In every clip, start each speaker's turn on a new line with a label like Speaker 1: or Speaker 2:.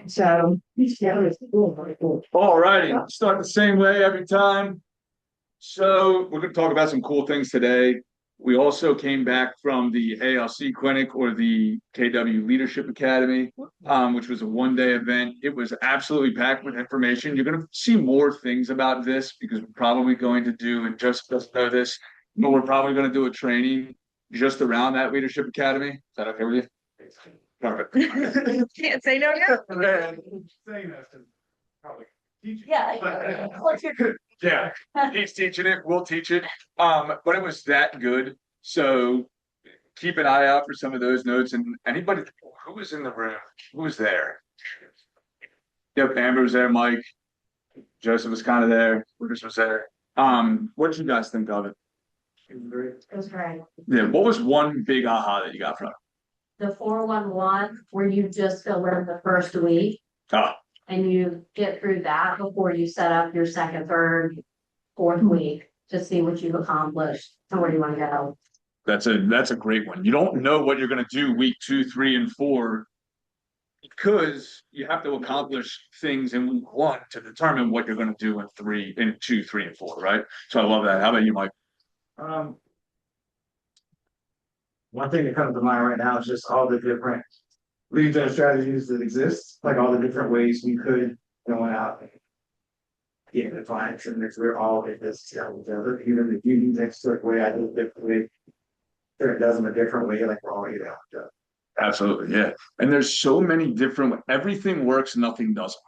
Speaker 1: So, yeah, it's cool.
Speaker 2: All righty, start the same way every time. So we're going to talk about some cool things today. We also came back from the ALC clinic or the KW Leadership Academy, which was a one-day event. It was absolutely packed with information. You're going to see more things about this because we're probably going to do, and just doesn't know this, but we're probably going to do a training just around that Leadership Academy. Is that okay with you? Perfect.
Speaker 3: Can't say no now.
Speaker 2: Saying that to probably teach
Speaker 3: Yeah.
Speaker 2: Yeah, he's teaching it. We'll teach it. But it was that good. So keep an eye out for some of those notes. And anybody who was in the room, who was there? Yep, Amber was there. Mike, Joseph was kind of there. Bruce was there. What did you guys think of it?
Speaker 1: It was great.
Speaker 2: Yeah, what was one big aha that you got from it?
Speaker 1: The 411, where you just go in the first week
Speaker 2: Oh,
Speaker 1: and you get through that before you set up your second, third, fourth week to see what you've accomplished and where you want to go.
Speaker 2: that's a great one. You don't know what you're going to do week 2, 3, and 4 because you have to accomplish things in week 1 to determine what you're going to do in 2, 3, and 4, right? So I love that. How about you, Mike?
Speaker 4: Um, One thing that comes to mind right now is just all the different lead gen strategies that exist, like all the different ways we could go out and get the clients, and if we're all in this together, even if you use a certain way, I do it differently. Sure, it does them a different way, like we're all together.
Speaker 2: Absolutely, yeah. And there's so many different, everything works, nothing doesn't.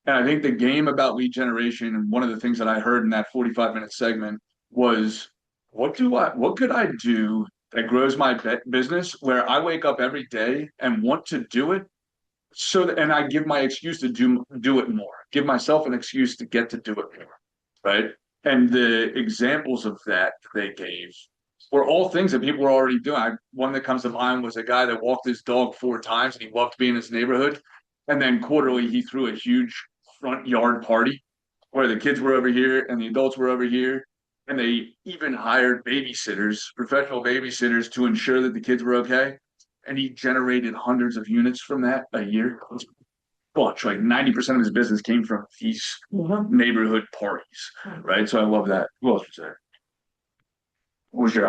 Speaker 2: And I think the game about lead generation, and one of the things that I heard in that 45-minute segment was, what could I do that grows my business where I wake up every day and want to do it so that, and I give my excuse to do it more, give myself an excuse to get to do it more, right? And the examples of that they gave were all things that people were already doing. One that comes to mind was a guy that walked his dog 4 times and he loved being in his neighborhood. And then quarterly, he threw a huge front yard party where the kids were over here and the adults were over here. And they even hired babysitters, professional babysitters, to ensure that the kids were okay. And he generated hundreds of units from that a year. Bunch, like 90% of his business came from these neighborhood parties, right? So I love that. Who else was there? What was your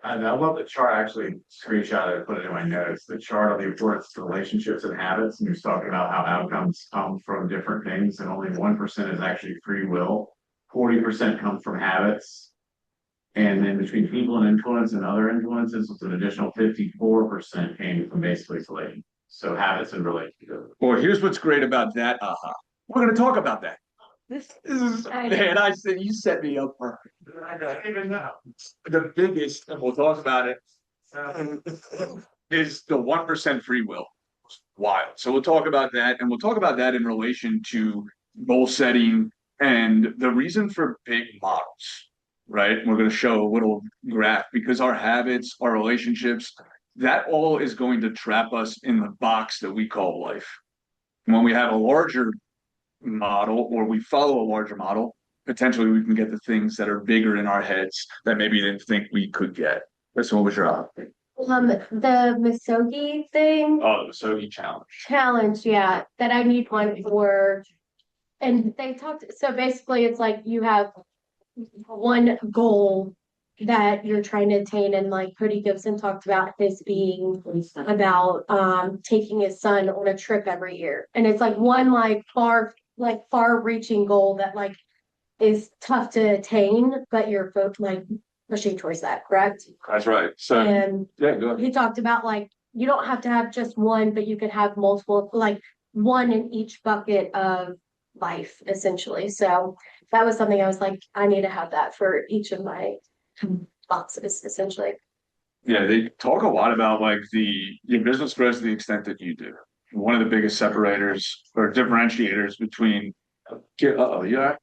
Speaker 5: And I love the chart. I actually screenshot it and put it in my notes. The chart on the importance of relationships and habits. And you're talking about how outcomes come from different things, and only 1% is actually free will. 40% comes from habits. And then between people and influence and other influences, it's an additional 54% came from basically relation. So habits and relationships.
Speaker 2: Well, here's what's great about that. We're going to talk about that. This is, man, I said, you set me up perfect.
Speaker 4: I don't even know.
Speaker 2: The biggest, and we'll talk about it, is the 1% free will. Wild. So we'll talk about that, and we'll talk about that in relation to goal setting and the reason for big models, right? We're going to show a little graph because our habits, our relationships, that all is going to trap us in the box that we call life. When we have a larger model or we follow a larger model, potentially we can get the things that are bigger in our heads that maybe didn't think we could get. So what was your
Speaker 6: The Misogi thing
Speaker 2: Oh, the Sogi
Speaker 6: challenge, yeah, that I need one for. And they talked, so basically it's like you have one goal that you're trying to attain, and like Cody Gibson talked about his being about taking his son on a trip every year. And it's like one far reaching goal that like is tough to attain, but you're like pushing towards that, correct?
Speaker 2: That's right. So
Speaker 6: And
Speaker 2: yeah, go ahead.
Speaker 6: he talked about like you don't have to have just one, but you could have multiple, like one in each bucket of life, essentially. So that was something I was like, I need to have that for each of my boxes, essentially.
Speaker 2: Yeah, they talk a lot about like your business grows to the extent that you do. One of the biggest separators or differentiators between yeah.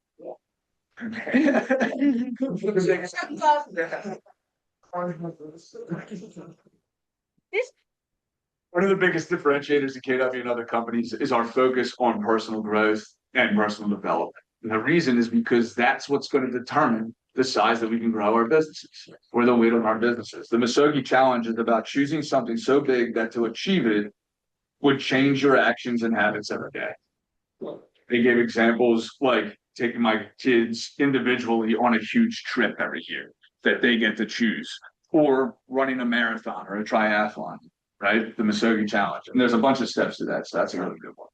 Speaker 2: One of the biggest differentiators in KW and other companies is our focus on personal growth and personal development. And the reason is because that's what's going to determine the size that we can grow our businesses or the weight of our businesses. The Muskogee Challenge is about choosing something so big that to achieve it would change your actions and habits every day. They gave examples like taking my kids individually on a huge trip every year that they get to choose, or running a marathon or a triathlon, right? The Muskogee Challenge. And there's a bunch of steps to that. So that's a really good one.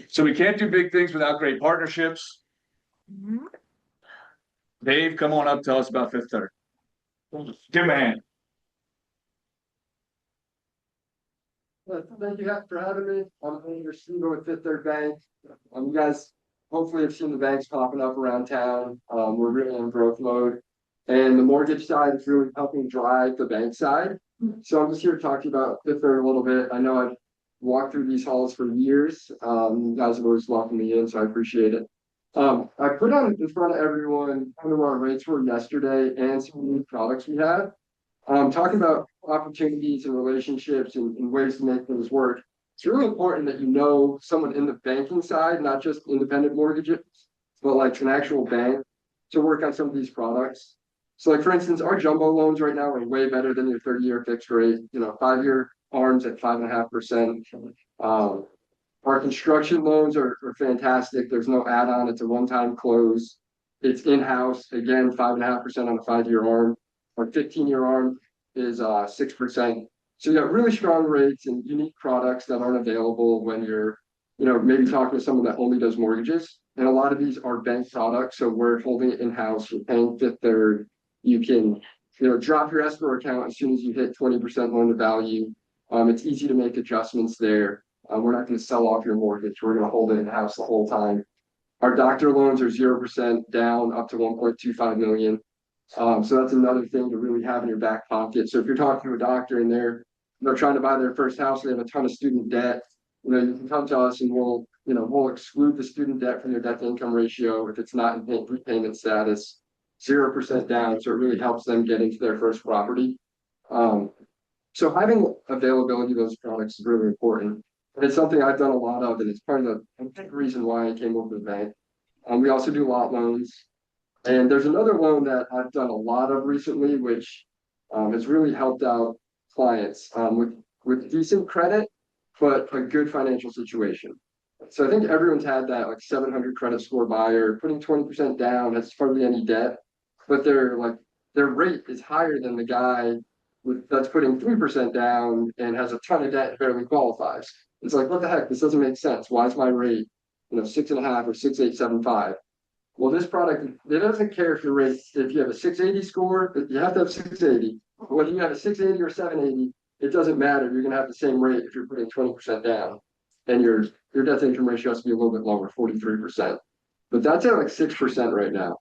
Speaker 2: So we can't do big things without great partnerships. Dave, come on up, tell us about Fifth Third. Give him a hand.
Speaker 7: Thank you for having me. I'm Andrew Steve with Fifth Third Bank. You guys hopefully have seen the banks popping up around town. We're really in growth mode. And the mortgage side is really helping drive the bank side. So I'm just here to talk to you about Fifth Third a little bit. I know I've walked through these halls for years. You guys have always welcomed me in, so I appreciate it. I put on in front of everyone kind of what our rates were yesterday and some new products we have. Talking about opportunities and relationships and ways to make things work. It's really important that you know someone in the banking side, not just independent mortgages, but like an actual bank to work on some of these products. So like, for instance, our jumbo loans right now are way better than your 30-year fixed rate, 5-year ARMs at 5.5%. Our construction loans are fantastic. There's no add-on. It's a one-time close. It's in-house, again, 5.5% on a 5-year ARM. Our 15-year ARM is 6%. So you got really strong rates and unique products that aren't available when you're, maybe talking to someone that only does mortgages. And a lot of these are bank products. So we're holding it in-house. You're paying Fifth Third. You can, drop your escrow account as soon as you hit 20% loan to value. It's easy to make adjustments there. We're not going to sell off your mortgage. We're going to hold it in-house the whole time. Our doctor loans are 0% down up to 1.25 million. So that's another thing to really have in your back pocket. So if you're talking to a doctor and they're trying to buy their first house, they have a ton of student debt, you can come to us and we'll exclude the student debt from your debt to income ratio if it's not in repayment status, 0% down. So it really helps them get into their first property. So having availability of those products is really important. And it's something I've done a lot of, and it's part of the big reason why I came over to the bank. We also do lot loans. And there's another loan that I've done a lot of recently, which has really helped out clients with decent credit, but a good financial situation. So I think everyone's had that like 700 credit score buyer putting 20% down, has hardly any debt, but their rate is higher than the guy that's putting 3% down and has a ton of debt and barely qualifies. It's like, what the heck? This doesn't make sense. Why is my rate, 6.5 or 6.875? Well, this product, it doesn't care if your rate, if you have a 680 score, but you have to have 680. Whether you have a 680 or 780, it doesn't matter. You're going to have the same rate if you're putting 20% down. And your debt to income ratio has to be a little bit lower, 43%. But that's at like 6% right now.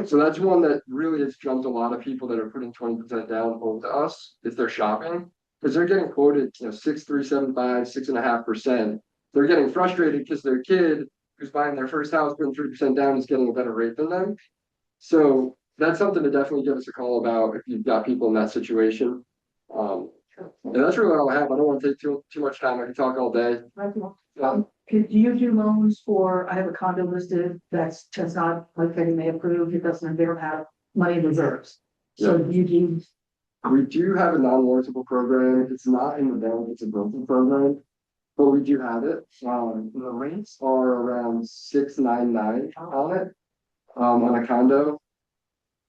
Speaker 7: So that's one that really has jumped a lot of people that are putting 20% down over to us if they're shopping. Because they're getting quoted, 6.375, 6.5%. They're getting frustrated because their kid who's buying their first house, putting 3% down, is getting a better rate than them. So that's something to definitely give us a call about if you've got people in that situation. And that's really all I have. I don't want to take too much time. I can talk all day.
Speaker 8: Do you do loans for, I have a condo listed that's not like Fannie Mae approved, it doesn't, they don't have money in reserves. So you do.
Speaker 7: We do have a non-warrantable program. It's not in the bank, it's a broken program, but we do have it. The rates are around 6.99 on it, on a condo.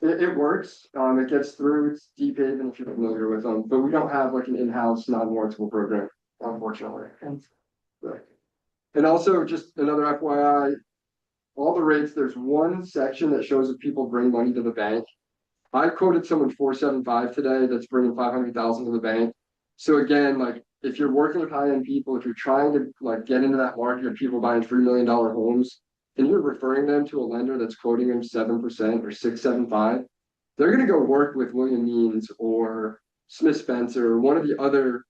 Speaker 7: It works. It gets through. It's Deep Haven if you're familiar with them, but we don't have like an in-house non-warrantable program, unfortunately. And also, just another FYI, all the rates, there's one section that shows if people bring money to the bank. I quoted someone 475 today that's bringing 500,000 to the bank. So again, like if you're working with high-end people, if you're trying to like get into that market of people buying $3 million homes, and you're referring them to a lender that's quoting them 7% or 6.75, they're going to go work with William Means or Smith Spencer or one of the other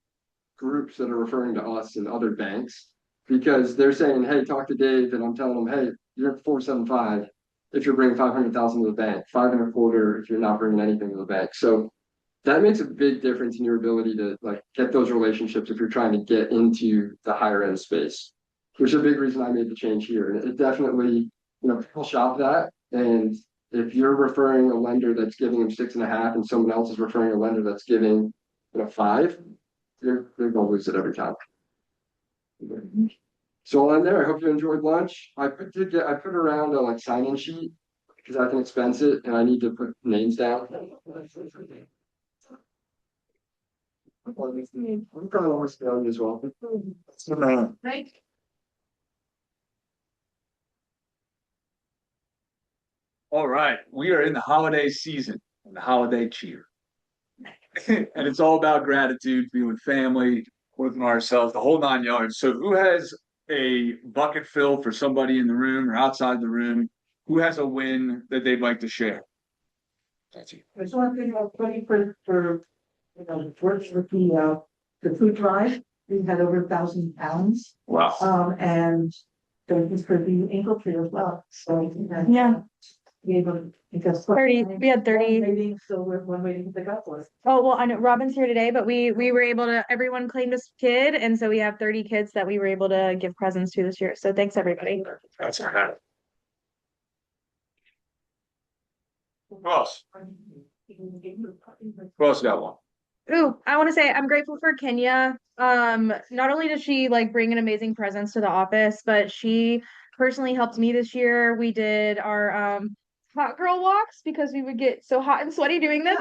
Speaker 7: groups that are referring to us and other banks, because they're saying, hey, talk to Dave, and I'm telling them, hey, you're at 475 if you're bringing 500,000 to the bank, 5.25 if you're not bringing anything to the bank. So that makes a big difference in your ability to like get those relationships if you're trying to get into the higher end space, which is a big reason I made the change here. And it definitely, people shop that, and if you're referring a lender that's giving them 6.5 and someone else is referring a lender that's giving, 5, you're gonna lose it every time. So on there, I hope you enjoyed lunch. I put around a like sign-in sheet because I can expense it and I need to put names down. I'm probably almost done as well.
Speaker 1: Right.
Speaker 2: All right, we are in the holiday season and the holiday cheer. And it's all about gratitude, being with family, with ourselves, the whole 9 yards. So who has a bucket fill for somebody in the room or outside the room? Who has a win that they'd like to share? That's you.
Speaker 8: I just want to thank everybody for, works with the food drive. We had over 1,000 pounds,
Speaker 2: Wow.
Speaker 8: and thank you for the ankle tree as well, so.
Speaker 3: Yeah.
Speaker 8: Be able to, because.
Speaker 3: 30, we had 30.
Speaker 8: Maybe, so we're waiting to pick up for us.
Speaker 3: Oh, well, I know Robin's here today, but we were able to, everyone claimed a kid, and so we have 30 kids that we were able to give presents to this year. So thanks, everybody.
Speaker 2: That's all right. Who else? Who else got one?
Speaker 3: Ooh, I want to say I'm grateful for Kenya. Not only does she like bring an amazing presence to the office, but she personally helped me this year. We did our hot girl walks because we would get so hot and sweaty doing them.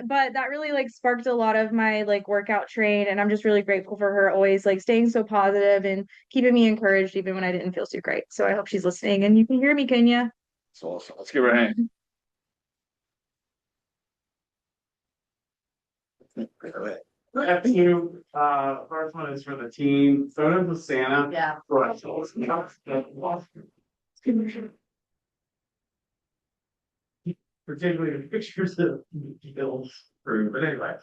Speaker 3: But that really like sparked a lot of my like workout train, and I'm just really grateful for her always like staying so positive and keeping me encouraged even when I didn't feel too great. So I hope she's listening and you can hear me, Kenya.
Speaker 2: That's awesome. Let's give her a hand.
Speaker 5: After you, first one is for the team, photos with Santa.
Speaker 1: Yeah.
Speaker 5: Particularly the pictures of Bill's crew, but anyway.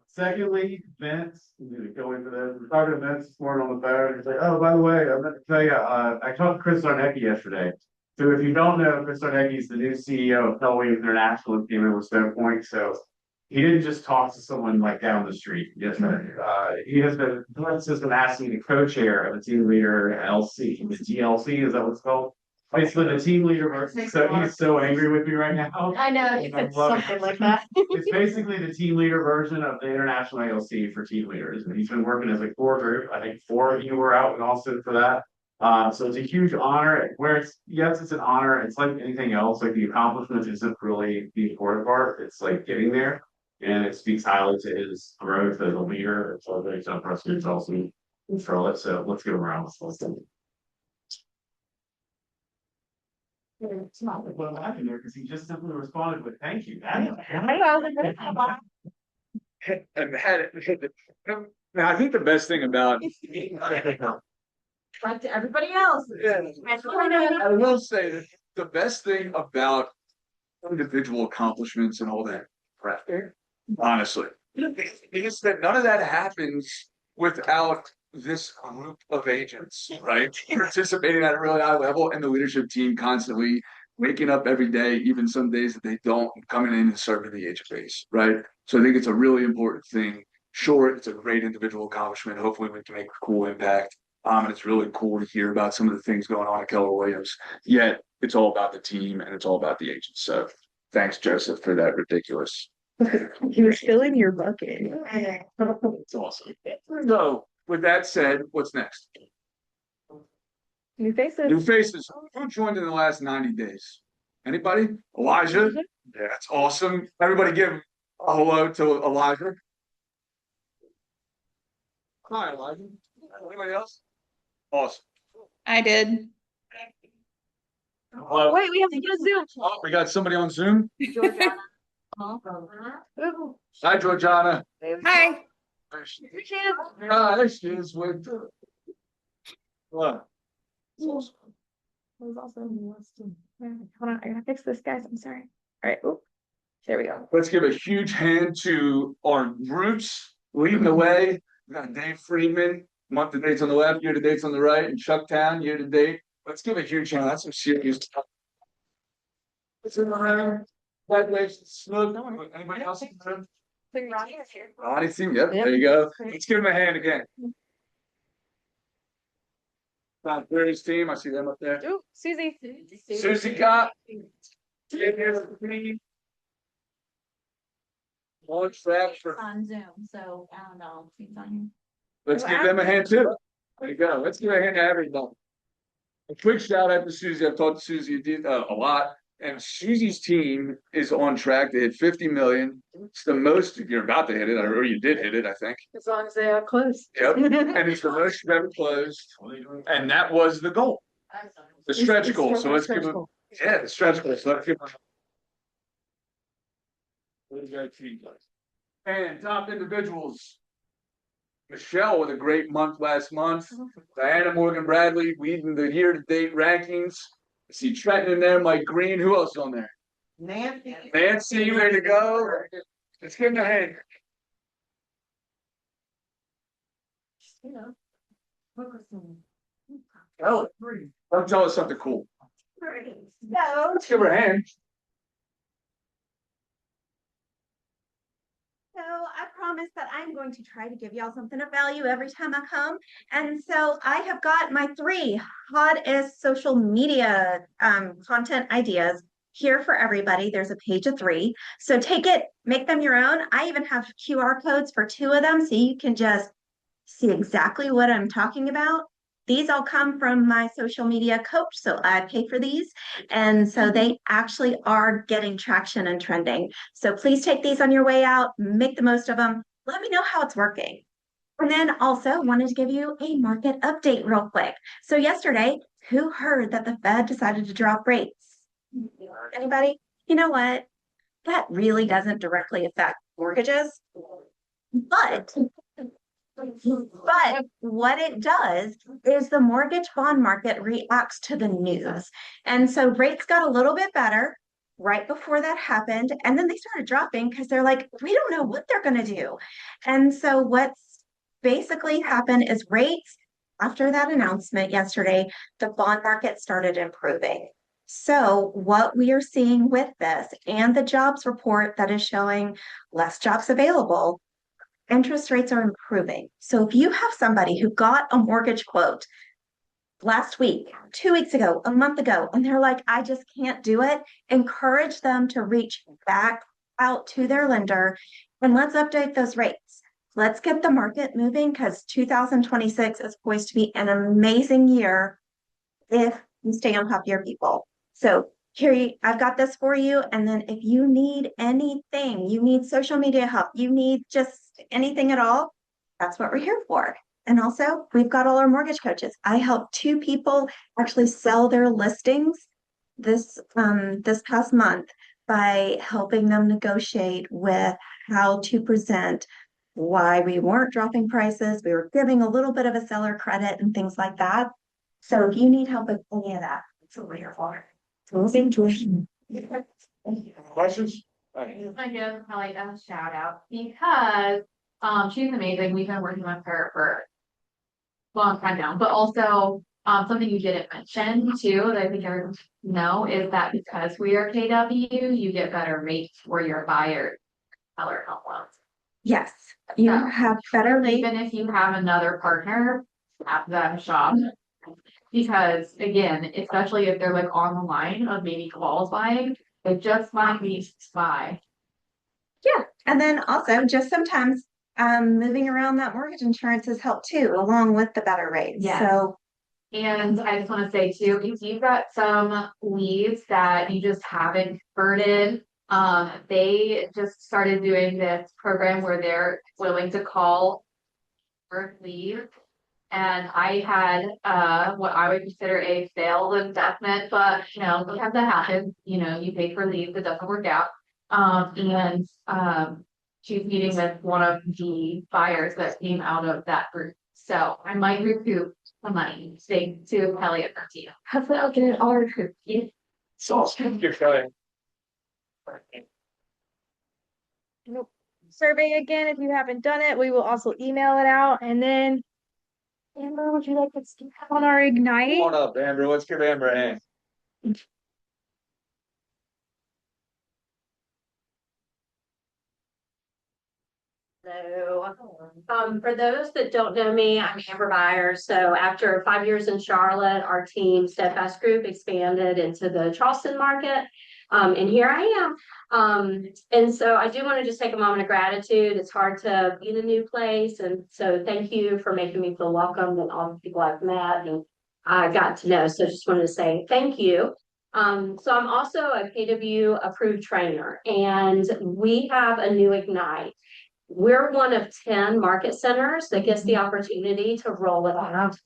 Speaker 5: Secondly, Vince, I'm gonna go into this, we're talking to Vince this morning on the phone, he's like, oh, by the way, I meant to tell you, I talked to Chris Sarnecki yesterday. So if you don't know, Chris Sarnecki is the new CEO of Keller Williams International and came in with Stone Point, so he didn't just talk to someone like down the street. Yes, he has been asking me to co-chair of a team leader LC, the GLC, is that what it's called? Basically the team leader versus, so he's so angry with me right now.
Speaker 6: I know,
Speaker 5: it's something
Speaker 6: like that.
Speaker 5: It's basically the team leader version of the international ALC for team leaders, and he's been working as a core group. I think 4 of you were out in Austin for that. So it's a huge honor. Where it's yes, it's an honor. It's like anything else. Like the accomplishment isn't really the important part. It's like getting there, and it speaks highly to his growth as a leader. It's all very tough for us to also control it. So let's give him a round of applause. It's not like what I'm laughing there because he just simply responded with thank you.
Speaker 2: And I think the best thing about
Speaker 1: Like to everybody else.
Speaker 2: I will say that the best thing about individual accomplishments and all that crap, honestly, is that none of that happens without this group of agents, right? Participating at a really high level and the leadership team constantly waking up every day, even some days that they don't, coming in and serving the agent base, right? So I think it's a really important thing. Sure, it's a great individual accomplishment. Hopefully we can make a cool impact. And it's really cool to hear about some of the things going on at Keller Williams. Yet it's all about the team and it's all about the agents. So thanks, Joseph, for that ridiculous.
Speaker 3: He was filling your bucket.
Speaker 2: It's awesome. So with that said, what's next?
Speaker 3: New faces.
Speaker 2: New faces. Who joined in the last 90 days? Anybody? Elijah? Yeah, that's awesome. Everybody give a hello to Elijah. Hi, Elijah. Anybody else? Awesome.
Speaker 3: I did.
Speaker 2: Hello.
Speaker 3: Wait, we have to get a Zoom.
Speaker 2: Oh, we got somebody on Zoom.
Speaker 1: Georgiana.
Speaker 2: Hi, Georgiana.
Speaker 3: Hi.
Speaker 2: There she is with. What?
Speaker 3: That was awesome. Hold on, I gotta fix this, guys. I'm sorry. All right. Oop. There we go.
Speaker 2: Let's give a huge hand to our groups leading the way. We got Dave Friedman, month to dates on the left, year to dates on the right, and Chuck Town, year to date. Let's give a huge hand. That's some serious stuff. What's in the room? Congratulations, Snoop. Anybody else in the room?
Speaker 3: Ronnie is here.
Speaker 2: Ronnie's team, yep, there you go. Let's give him a hand again. Tom Cleary's team, I see them up there.
Speaker 3: Ooh, Susie.
Speaker 2: Susie got. On track for,
Speaker 1: On Zoom, so I don't know. if he's on
Speaker 2: let's give them a hand too. There you go. Let's give a hand to everybody. A quick shout out to Susie. I've talked to Susie a lot, and Susie's team is on track to hit 50 million. It's the most, you're about to hit it, or you did hit it, I think.
Speaker 8: As long as they are close.
Speaker 2: Yep, and it's the most you've ever closed, and that was the goal, the stretch goal. So let's give them, yeah, the stretch goal. So let's give them. And top individuals. Michelle with a great month last month. Diana Morgan Bradley leading the year-to-date rankings. I see Trenton in there, Mike Green. Who else is on there? Nancy, ready to go. Let's give them a hand. Oh, come tell us something cool.
Speaker 9: So,
Speaker 2: Let's give her a hand.
Speaker 9: I promise that I'm going to try to give y'all something of value every time I come. And so I have got my 3 hottest social media content ideas here for everybody. There's a page of 3. So take it, make them your own. I even have QR codes for 2 of them so you can just see exactly what I'm talking about. These all come from my social media coach, so I pay for these. And so they actually are getting traction and trending. So please take these on your way out, make the most of them. Let me know how it's working. And then also wanted to give you a market update real quick. So yesterday, who heard that the Fed decided to drop rates? Anybody? You know what? That really doesn't directly affect mortgages, but what it does is the mortgage bond market reacts to the news. And so rates got a little bit better right before that happened. And then they started dropping because they're like, we don't know what they're going to do. And so what's basically happened is rates, after that announcement yesterday, the bond market started improving. So what we are seeing with this and the jobs report that is showing less jobs available, interest rates are improving. So if you have somebody who got a mortgage quote last week, 2 weeks ago, a month ago, and they're like, I just can't do it, encourage them to reach back out to their lender and let's update those rates. Let's get the market moving because 2026 is poised to be an amazing year if you stay on top of your people. So here, I've got this for you. And then if you need anything, you need social media help, you need just anything at all, that's what we're here for. And also, we've got all our mortgage coaches. I helped 2 people actually sell their listings this past month by helping them negotiate with how to present why we weren't dropping prices. We were giving a little bit of a seller credit and things like that. So if you need help with any of that, that's what we're here for.
Speaker 2: Questions?
Speaker 1: I give Kelly a shout out because she's amazing. We've been working with her for a long time now, but also something you didn't mention too that I think everyone should know is that because we are KW, you get better rates for your buyer seller home loans.
Speaker 9: Yes, you
Speaker 1: So,
Speaker 9: have better rates.
Speaker 1: Even if you have another partner, have them shop. Because again, especially if they're like on the line of maybe qualifying, it just might be buy.
Speaker 9: Yeah, and then also just sometimes moving around that mortgage insurance has helped too, along with the better rates.
Speaker 1: Yes.
Speaker 9: So
Speaker 1: And I just want to say too, if you've got some leads that you just haven't converted, they just started doing this program where they're willing to call for leads. And I had what I would consider a failed investment, but you know, sometimes that happens. You know, you pay for leads, it doesn't work out. And she's meeting with one of the buyers that came out of that group. So I might recoup the money, thanks to Kelly and her team. Hopefully I'll get it all recouped. Yeah.
Speaker 2: It's awesome. You're Kelly.
Speaker 3: Survey again, if you haven't done it, we will also email it out. And then, Amber, would you like to speak on our Ignite?
Speaker 2: Come on up, Amber. Let's give Amber a hand.
Speaker 10: So, for those that don't know me, I'm Amber Byers. So after 5 years in Charlotte, our team Steadfast Group expanded into the Charleston market. And here I am. And so I do want to just take a moment of gratitude. It's hard to be in a new place. And so thank you for making me feel welcome and all the people I've met and I got to know. So just wanted to say thank you. So I'm also a KW approved trainer and we have a new Ignite. We're one of 10 market centers that gets the opportunity to roll it out.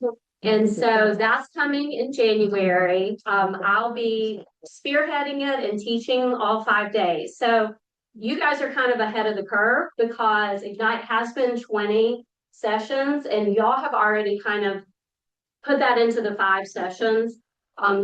Speaker 10: And so that's coming in January. I'll be spearheading it and teaching all 5 days. So you guys are kind of ahead of the curve because Ignite has been 20 sessions and y'all have already kind of put that into the 5 sessions.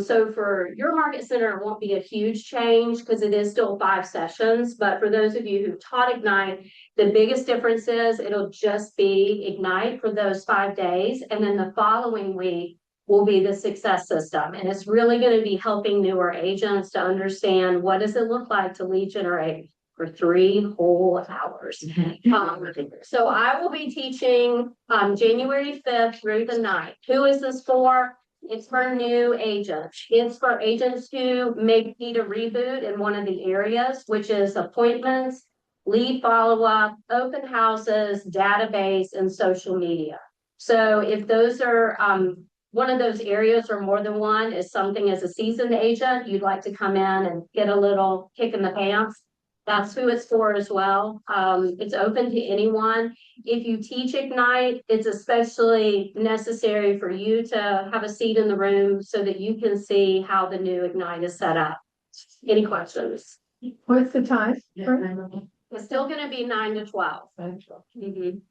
Speaker 10: So for your market center, it won't be a huge change because it is still 5 sessions. But for those of you who've taught Ignite, the biggest difference is it'll just be Ignite for those 5 days. And then the following week will be the success system. And it's really going to be helping newer agents to understand what does it look like to lead generate for 3 whole hours. So I will be teaching January 5th through the 9th. Who is this for? It's for new agents. It's for agents who may need a reboot in one of the areas, which is appointments, lead follow-up, open houses, database, and social media. So if those are one of those areas or more than one is something as a seasoned agent, you'd like to come in and get a little kick in the pants, that's who it's for as well. It's open to anyone. If you teach Ignite, it's especially necessary for you to have a seat in the room so that you can see how the new Ignite is set up. Any questions?
Speaker 8: What's the time?
Speaker 10: It's still going to be 9 to 12. Mhm.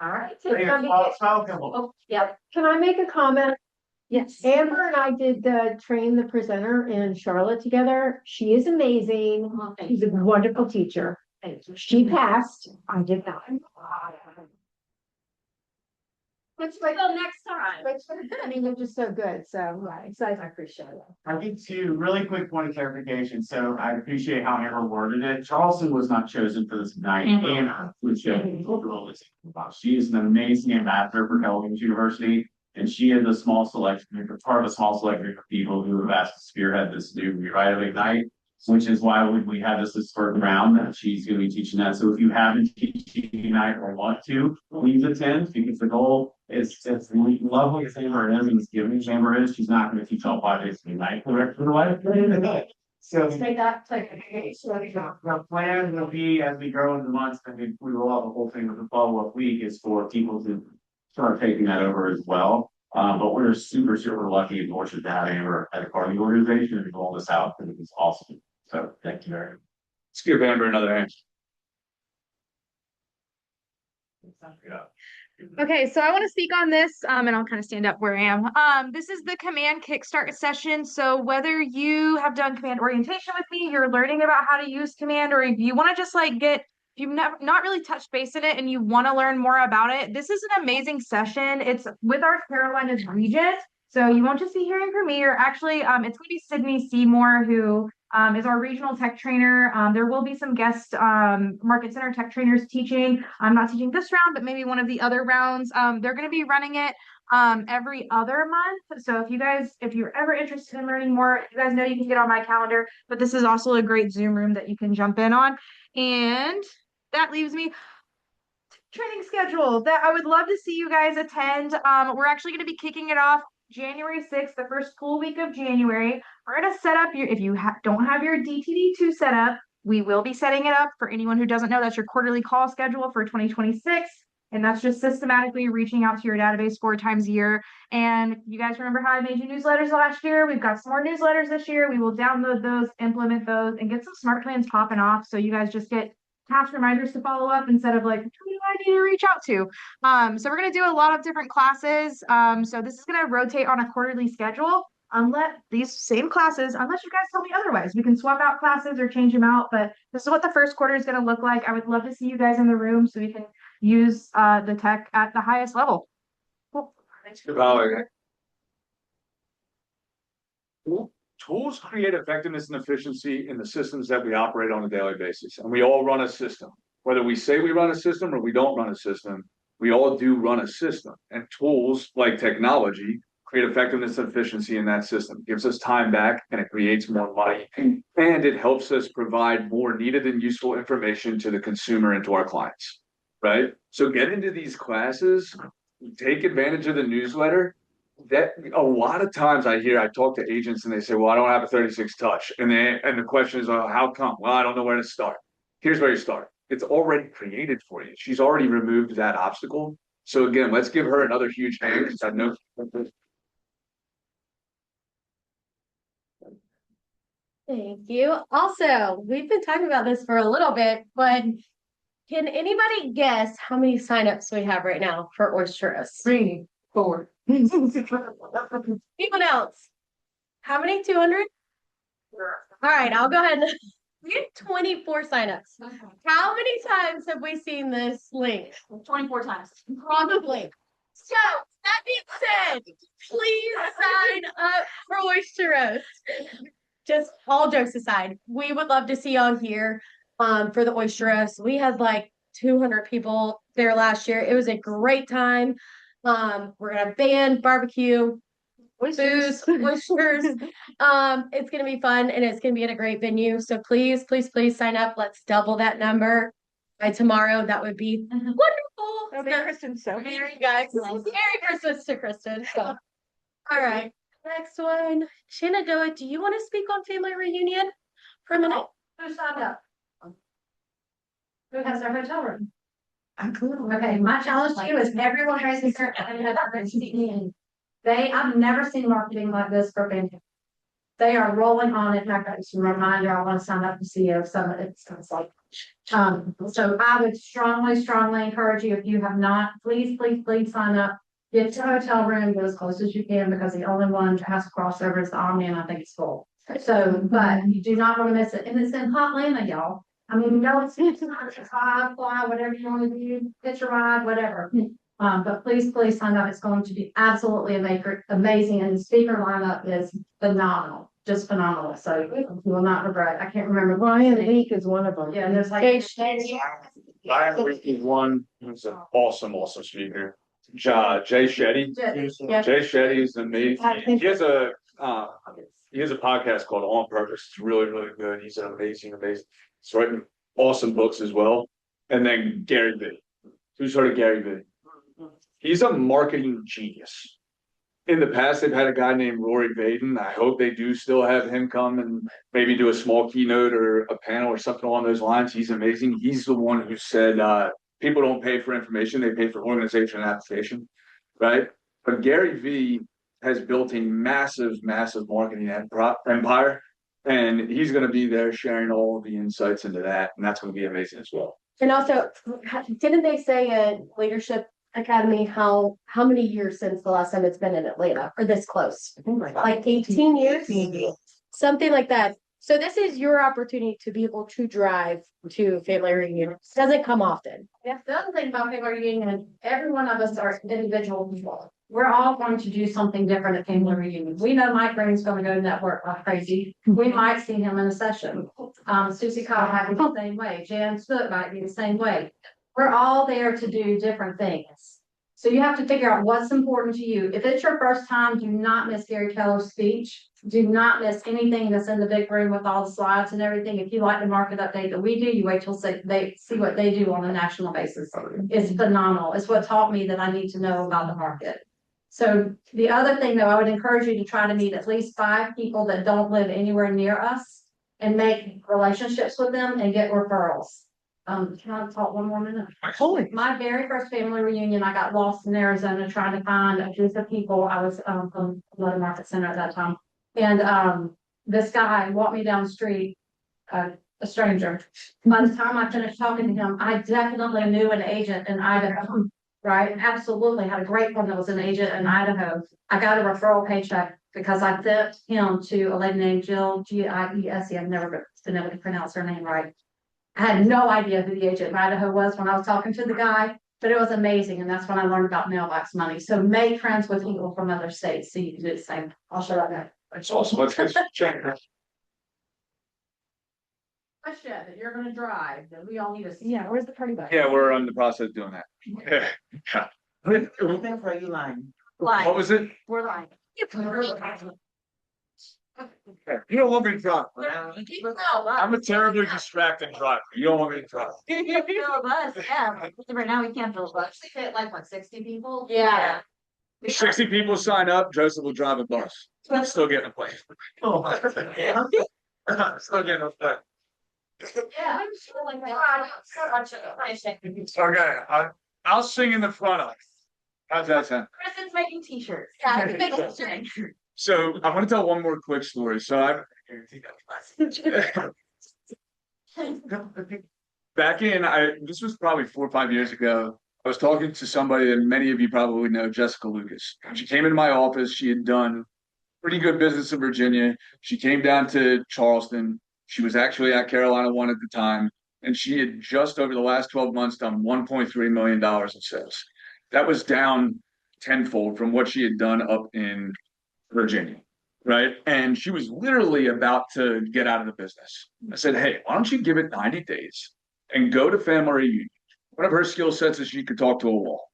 Speaker 10: All right. Oh, yeah.
Speaker 6: Can I make a comment?
Speaker 3: Yes.
Speaker 6: Amber and I did train the presenter in Charlotte together. She is amazing.
Speaker 10: Well, thank
Speaker 6: She's
Speaker 10: you.
Speaker 6: a wonderful teacher.
Speaker 10: Thank you.
Speaker 6: She passed. I did not.
Speaker 10: Let's go next time.
Speaker 6: I mean, they're just so good. So,
Speaker 10: I appreciate it.
Speaker 5: I think two really quick point of clarification. So I appreciate how Amber worded it. Charleston was not chosen for this night. Anna was chosen. She is an amazing ambassador for Cal Williams University. And she is a small selection, part of a small selection of people who have asked to spearhead this new rewrite of Ignite, which is why we had this first round that she's going to be teaching that. So if you haven't teaching Ignite or want to, please attend because the goal is it's lovely as Amber is and as giving as Amber is. She's not going to teach all 5 days of Ignite for the rest of her life. So the plan will be as we grow in the months, and we roll out the whole thing with the follow-up week is for people to start taking that over as well. But we're super lucky and fortunate to have Amber as part of the organization and roll this out because it's awesome. So thank you very much.
Speaker 2: Let's give Amber another hand.
Speaker 3: Okay, so I want to speak on this, and I'll kind of stand up where I am. This is the Command Kickstart session. So whether you have done Command orientation with me, you're learning about how to use Command, or if you want to just like if you've not really touched base in it and you want to learn more about it, this is an amazing session. It's with our Carolinas region. So you won't just be hearing from me, or actually, it's going to be Sydney Seymour, who is our regional tech trainer. There will be some guest market center tech trainers teaching. I'm not teaching this round, but maybe one of the other rounds. They're going to be running it every other month. So if you're ever interested in learning more, you guys know you can get on my calendar, but this is also a great Zoom room that you can jump in on. And that leaves me training schedule that I would love to see you guys attend. We're actually going to be kicking it off January 6th, the first full week of January. We're going to set up if you don't have your DTD2 set up, we will be setting it up. For anyone who doesn't know, that's your quarterly call schedule for 2026. And that's just systematically reaching out to your database 4 times a year. And you guys remember how I made you newsletters last year? We've got some more newsletters this year. We will download those, implement those, and get some smart plans popping off. So you guys just get task reminders to follow up instead of like, who do I need to reach out to? So we're going to do a lot of different classes. So this is going to rotate on a quarterly schedule. Unless these same classes, unless you guys tell me otherwise, we can swap out classes or change them out. But this is what the first quarter is going to look like. I would love to see you guys in the room so we can use the tech at the highest level. Cool. Thanks.
Speaker 2: Tools create effectiveness and efficiency in the systems that we operate on a daily basis, and we all run a system. Whether we say we run a system or we don't run a system, we all do run a system. And tools like technology create effectiveness and efficiency in that system. It gives us time back and it creates more money. And it helps us provide more needed and useful information to the consumer and to our clients. Right? So get into these classes, take advantage of the newsletter. That a lot of times I talk to agents and they say, well, I don't have a 36 touch. And the question is, oh, how come? Well, I don't know where to start. Here's where you start. It's already created for you. She's already removed that obstacle. So again, let's give her another huge hand because I know.
Speaker 6: Thank you. Also, we've been talking about this for a little bit, but can anybody guess how many signups we have right now for Oysterous?
Speaker 8: 3, 4.
Speaker 6: Anyone else? How many? 200? All right, I'll go ahead and we have 24 signups. How many times have we seen this link?
Speaker 1: 24 times.
Speaker 6: Probably. So that being said, please sign up for Oysterous. Just all jokes aside, we would love to see you on here for the Oysterous. We had like 200 people there last year. It was a great time. We're gonna have band, barbecue, booze, oysters. It's gonna be fun and it's gonna be in a great venue. So please, please, please sign up. Let's double that number by tomorrow. That would be wonderful.
Speaker 3: Oh, Merry Christmas, so.
Speaker 6: Merry guys. Merry Christmas to Kristen. So, all right. Next one. Shenandoah, do you want to speak on family reunion for a minute?
Speaker 11: Who signed up? Who has their hotel room?
Speaker 8: I'm cool.
Speaker 11: Okay, my challenge to you is everyone raise their hand and have their seat. I've never seen marketing like this for family. They are rolling on it. Like just a reminder, I want to sign up to CEO Summit. It's like, so I would strongly, strongly encourage you, if you have not, please, please, please sign up. Get to a hotel room, go as close as you can, because the only one that has to cross over is the Omni, and I think it's full. So, but you do not want to miss it. And it's in Hotlanta, y'all. I mean, no, it's not a fly, whatever you want to do, pitch a ride, whatever. But please, please sign up. It's going to be absolutely amazing. And the speaker lineup is phenomenal, just phenomenal. So you will not regret. I can't remember.
Speaker 8: Ryan Leak is one of them.
Speaker 11: Yeah, there's like.
Speaker 2: Ryan Leak is one who's an awesome speaker. Jay Shetty.
Speaker 6: Yeah.
Speaker 2: Jay Shetty is amazing. He has a podcast called On Purpose. It's really, really good. He's an amazing. He's writing awesome books as well. And then Gary Vee. Who's heard of Gary Vee? He's a marketing genius. In the past, they've had a guy named Rory Vaden. I hope they do still have him come and maybe do a small keynote or a panel or something along those lines. He's amazing. He's the one who said, people don't pay for information, they pay for organization and application, right? But Gary Vee has built a massive marketing empire, and he's going to be there sharing all of the insights into that, and that's going to be amazing as well.
Speaker 6: And also, didn't they say at Leadership Academy how many years since the last time it's been in Atlanta or this close? Like 18 years? Something like that. So this is your opportunity to be able to drive to family reunion. It doesn't come often.
Speaker 11: Yeah, the other thing about family reunion, every one of us are individual people. We're all going to do something different at family reunion. We know Mike Green's going to go to network like crazy. We might see him in a session. Susie Kyle might be the same way. Jan Snook might be the same way. We're all there to do different things. So you have to figure out what's important to you. If it's your first time, do not miss Gary Keller's speech. Do not miss anything that's in the big room with all the slides and everything. If you like the market update that we do, you wait till they see what they do on a national basis. It's phenomenal. It's what taught me that I need to know about the market. So the other thing though, I would encourage you to try to meet at least 5 people that don't live anywhere near us and make relationships with them and get referrals. Can I talk one more minute? My very first family reunion, I got lost in Arizona trying to find a group of people. I was from Low Market Center at that time. And this guy walked me down the street, a stranger. By the time I finished talking to him, I definitely knew an agent in Idaho, right? Absolutely had a great one that was an agent in Idaho. I got a referral paycheck because I sent him to a lady named Jill, Giese. I've never been able to pronounce her name right. I had no idea who the agent in Idaho was when I was talking to the guy, but it was amazing. And that's when I learned about mailbox money. So make friends with people from other states so you can do the same. I'll shut up now.
Speaker 2: That's awesome. Let's check.
Speaker 11: Question that you're gonna drive, that we all need to see.
Speaker 3: Yeah, where's the party bus?
Speaker 2: Yeah, we're in the process of doing that. Yeah.
Speaker 8: Are you lying?
Speaker 2: What was it?
Speaker 11: We're like.
Speaker 2: You don't want me to drive. I'm a terribly distracting driver. You don't want me to drive.
Speaker 11: Right now, we can't fill a bus. They fit like, what, 60 people?
Speaker 6: Yeah.
Speaker 2: 60 people sign up, Joseph will drive a bus. Still getting a plane. Still getting a plane.
Speaker 11: Yeah, I'm sure like, God, so much of it.
Speaker 2: Okay, I'll sing in the front of it. How's that sound?
Speaker 11: Kristen's making t-shirts.
Speaker 2: So I want to tell one more quick story. So back in, this was probably 4 or 5 years ago. I was talking to somebody that many of you probably know, Jessica Lucas. She came into my office. She had done pretty good business in Virginia. She came down to Charleston. She was actually at Carolina One at the time, and she had just over the last 12 months done $1.3 million in sales. That was down tenfold from what she had done up in Virginia, right? And she was literally about to get out of the business. I said, hey, why don't you give it 90 days and go to family reunion? One of her skill sets is she could talk to a wall.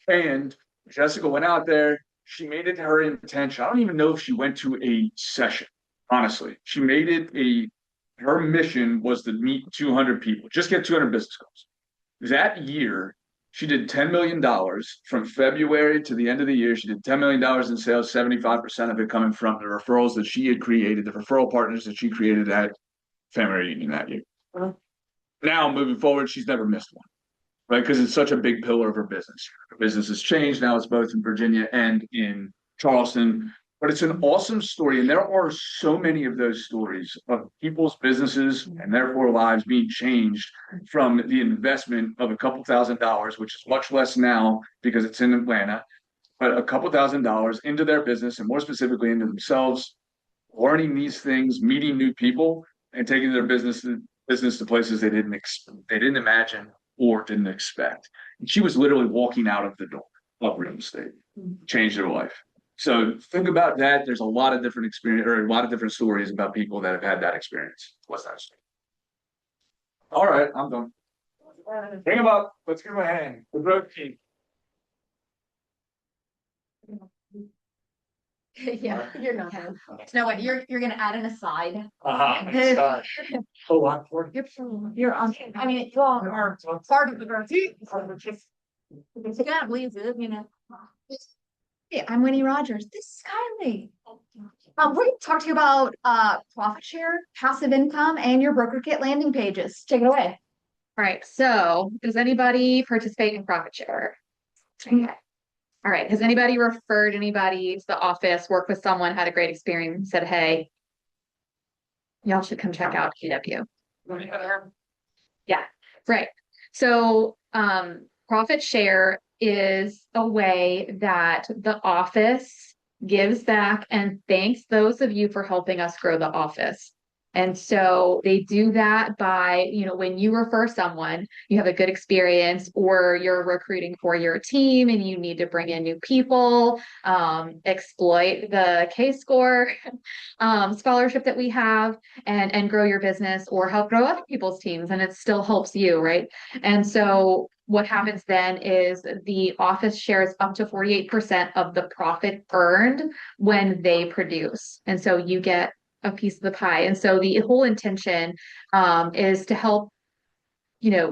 Speaker 2: And Jessica went out there. She made it her intention. I don't even know if she went to a session, honestly. She made it her mission was to meet 200 people, just get 200 business calls. That year, she did $10 million from February to the end of the year. She did $10 million in sales, 75% of it coming from the referrals that she had created, the referral partners that she created at family reunion that year. Now, moving forward, she's never missed one, right? Because it's such a big pillar of her business. Her business has changed. Now it's both in Virginia and in Charleston. But it's an awesome story. And there are so many of those stories of people's businesses and therefore lives being changed from the investment of a couple $1,000s, which is much less now because it's in Atlanta, but a couple $1,000s into their business and more specifically into themselves, learning these things, meeting new people, and taking their business to places they didn't imagine or didn't expect. And she was literally walking out of the door of real estate, changed her life. So think about that. There's a lot of different experience or a lot of different stories about people that have had that experience. What's that? All right, I'm done. Bring them up. Let's give them a hand. The growth team.
Speaker 11: Yeah, you're not. No, what, you're gonna add an aside.
Speaker 2: Oh, I'm for
Speaker 11: You're on, I mean, you all are part of the growth. You gotta believe it, you know.
Speaker 12: Hey, I'm Winnie Rogers. This is Kylie. We're going to talk to you about profit share, passive income, and your broker kit landing pages. Take it away.
Speaker 1: All right, so does anybody participate in profit share? Okay. All right, has anybody referred anybody to the office, worked with someone, had a great experience, said, hey, y'all should come check out KW? Yeah, right. So profit share is a way that the office gives back and thanks those of you for helping us grow the office. And so they do that by, when you refer someone, you have a good experience or you're recruiting for your team and you need to bring in new people, exploit the K-score scholarship that we have and grow your business or help grow other people's teams. And it still helps you, right? And so what happens then is the office shares up to 48% of the profit earned when they produce. And so you get a piece of the pie. And so the whole intention is to help,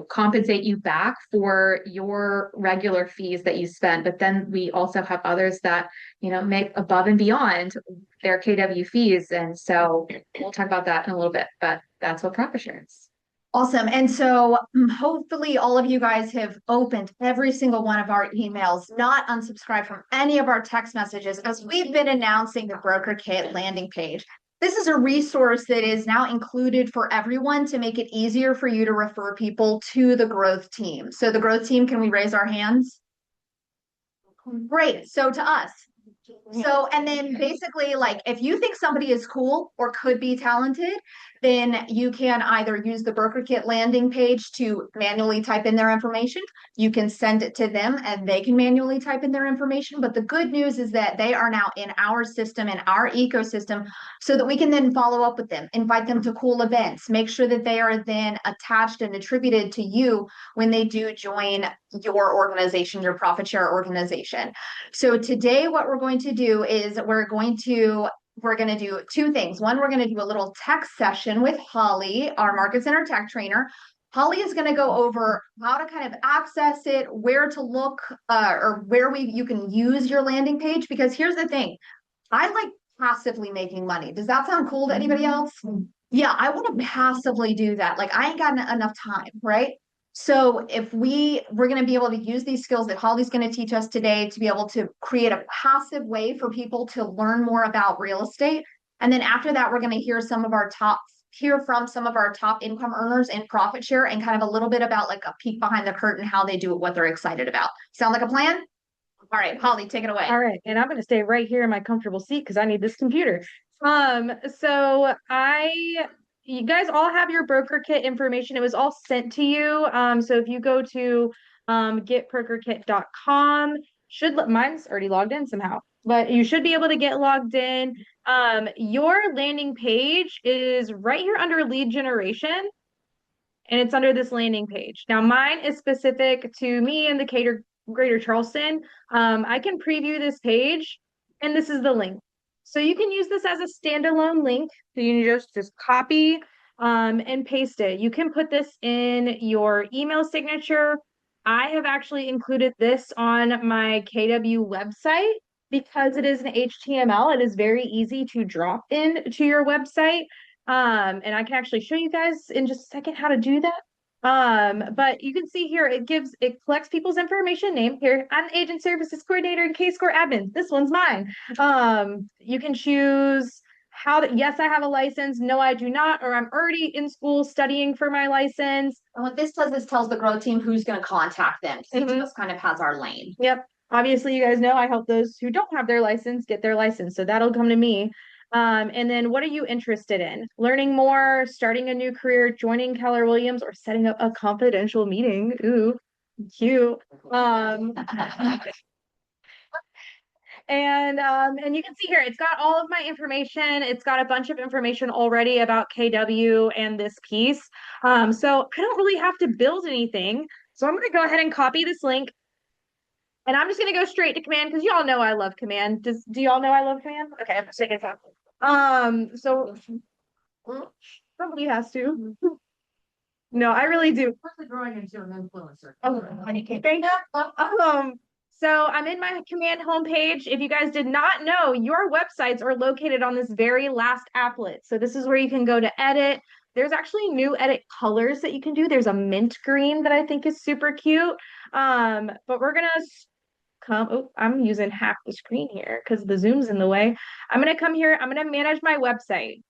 Speaker 1: compensate you back for your regular fees that you spend. But then we also have others that, make above and beyond their KW fees. And so we'll talk about that in a little bit, but that's what profit share is.
Speaker 12: Awesome. And so hopefully all of you guys have opened every single one of our emails, not unsubscribed from any of our text messages as we've been announcing the Broker Kit landing page. This is a resource that is now included for everyone to make it easier for you to refer people to the growth team. So the growth team, can we raise our hands? Great. So to us, So, and then basically, like, if you think somebody is cool or could be talented, then you can either use the Broker Kit landing page to manually type in their information. You can send it to them and they can manually type in their information. But the good news is that they are now in our system, in our ecosystem, so that we can then follow up with them, invite them to cool events, make sure that they are then attached and attributed to you when they do join your organization, your profit share organization. So today, what we're going to do is we're going to do two things. One, we're going to do a little tech session with Holly, our Market Center tech trainer. Holly is going to go over how to kind of access it, where to look, or where you can use your landing page. Because here's the thing, I like passively making money. Does that sound cool to anybody else? Yeah, I want to passively do that. Like I ain't got enough time, right? So if we're going to be able to use these skills that Holly's going to teach us today to be able to create a passive way for people to learn more about real estate. And then after that, we're going to hear from some of our top income earners in profit share and kind of a little bit about like a peek behind the curtain, how they do it, what they're excited about. Sound like a plan? All right, Holly, take it away.
Speaker 3: All right, and I'm going to stay right here in my comfortable seat because I need this computer. So you guys all have your broker kit information. It was all sent to you. So if you go to getbrokerkit.com, mine's already logged in somehow, but you should be able to get logged in. Your landing page is right here under lead generation, and it's under this landing page. Now, mine is specific to me and the Greater Charleston. I can preview this page, and this is the link. So you can use this as a standalone link. So you just copy and paste it. You can put this in your email signature. I have actually included this on my KW website because it is an HTML. It is very easy to drop in to your website. And I can actually show you guys in just a second how to do that. But you can see here, it collects people's information, name here. I'm the agent services coordinator and K-Score admin. This one's mine. You can choose yes, I have a license. No, I do not. Or I'm already in school studying for my license.
Speaker 12: And what this does is tells the growth team who's going to contact them. So each of us kind of has our lane.
Speaker 3: Yep. Obviously, you guys know I help those who don't have their license get their license. So that'll come to me. And then what are you interested in? Learning more, starting a new career, joining Keller Williams, or setting up a confidential meeting. Ooh, cute. And you can see here, it's got all of my information. It's got a bunch of information already about KW and this piece. So I don't really have to build anything. So I'm going to go ahead and copy this link. And I'm just going to go straight to command because y'all know I love command. Do y'all know I love command? Okay, I'm just taking it out. So somebody has to. No, I really do.
Speaker 11: Growing into an influencer.
Speaker 3: Oh, thank you. So I'm in my command homepage. If you guys did not know, your websites are located on this very last applet. So this is where you can go to edit. There's actually new edit colors that you can do. There's a mint green that I think is super cute. But we're gonna I'm using half the screen here because the zoom's in the way. I'm gonna come here. I'm gonna manage my website.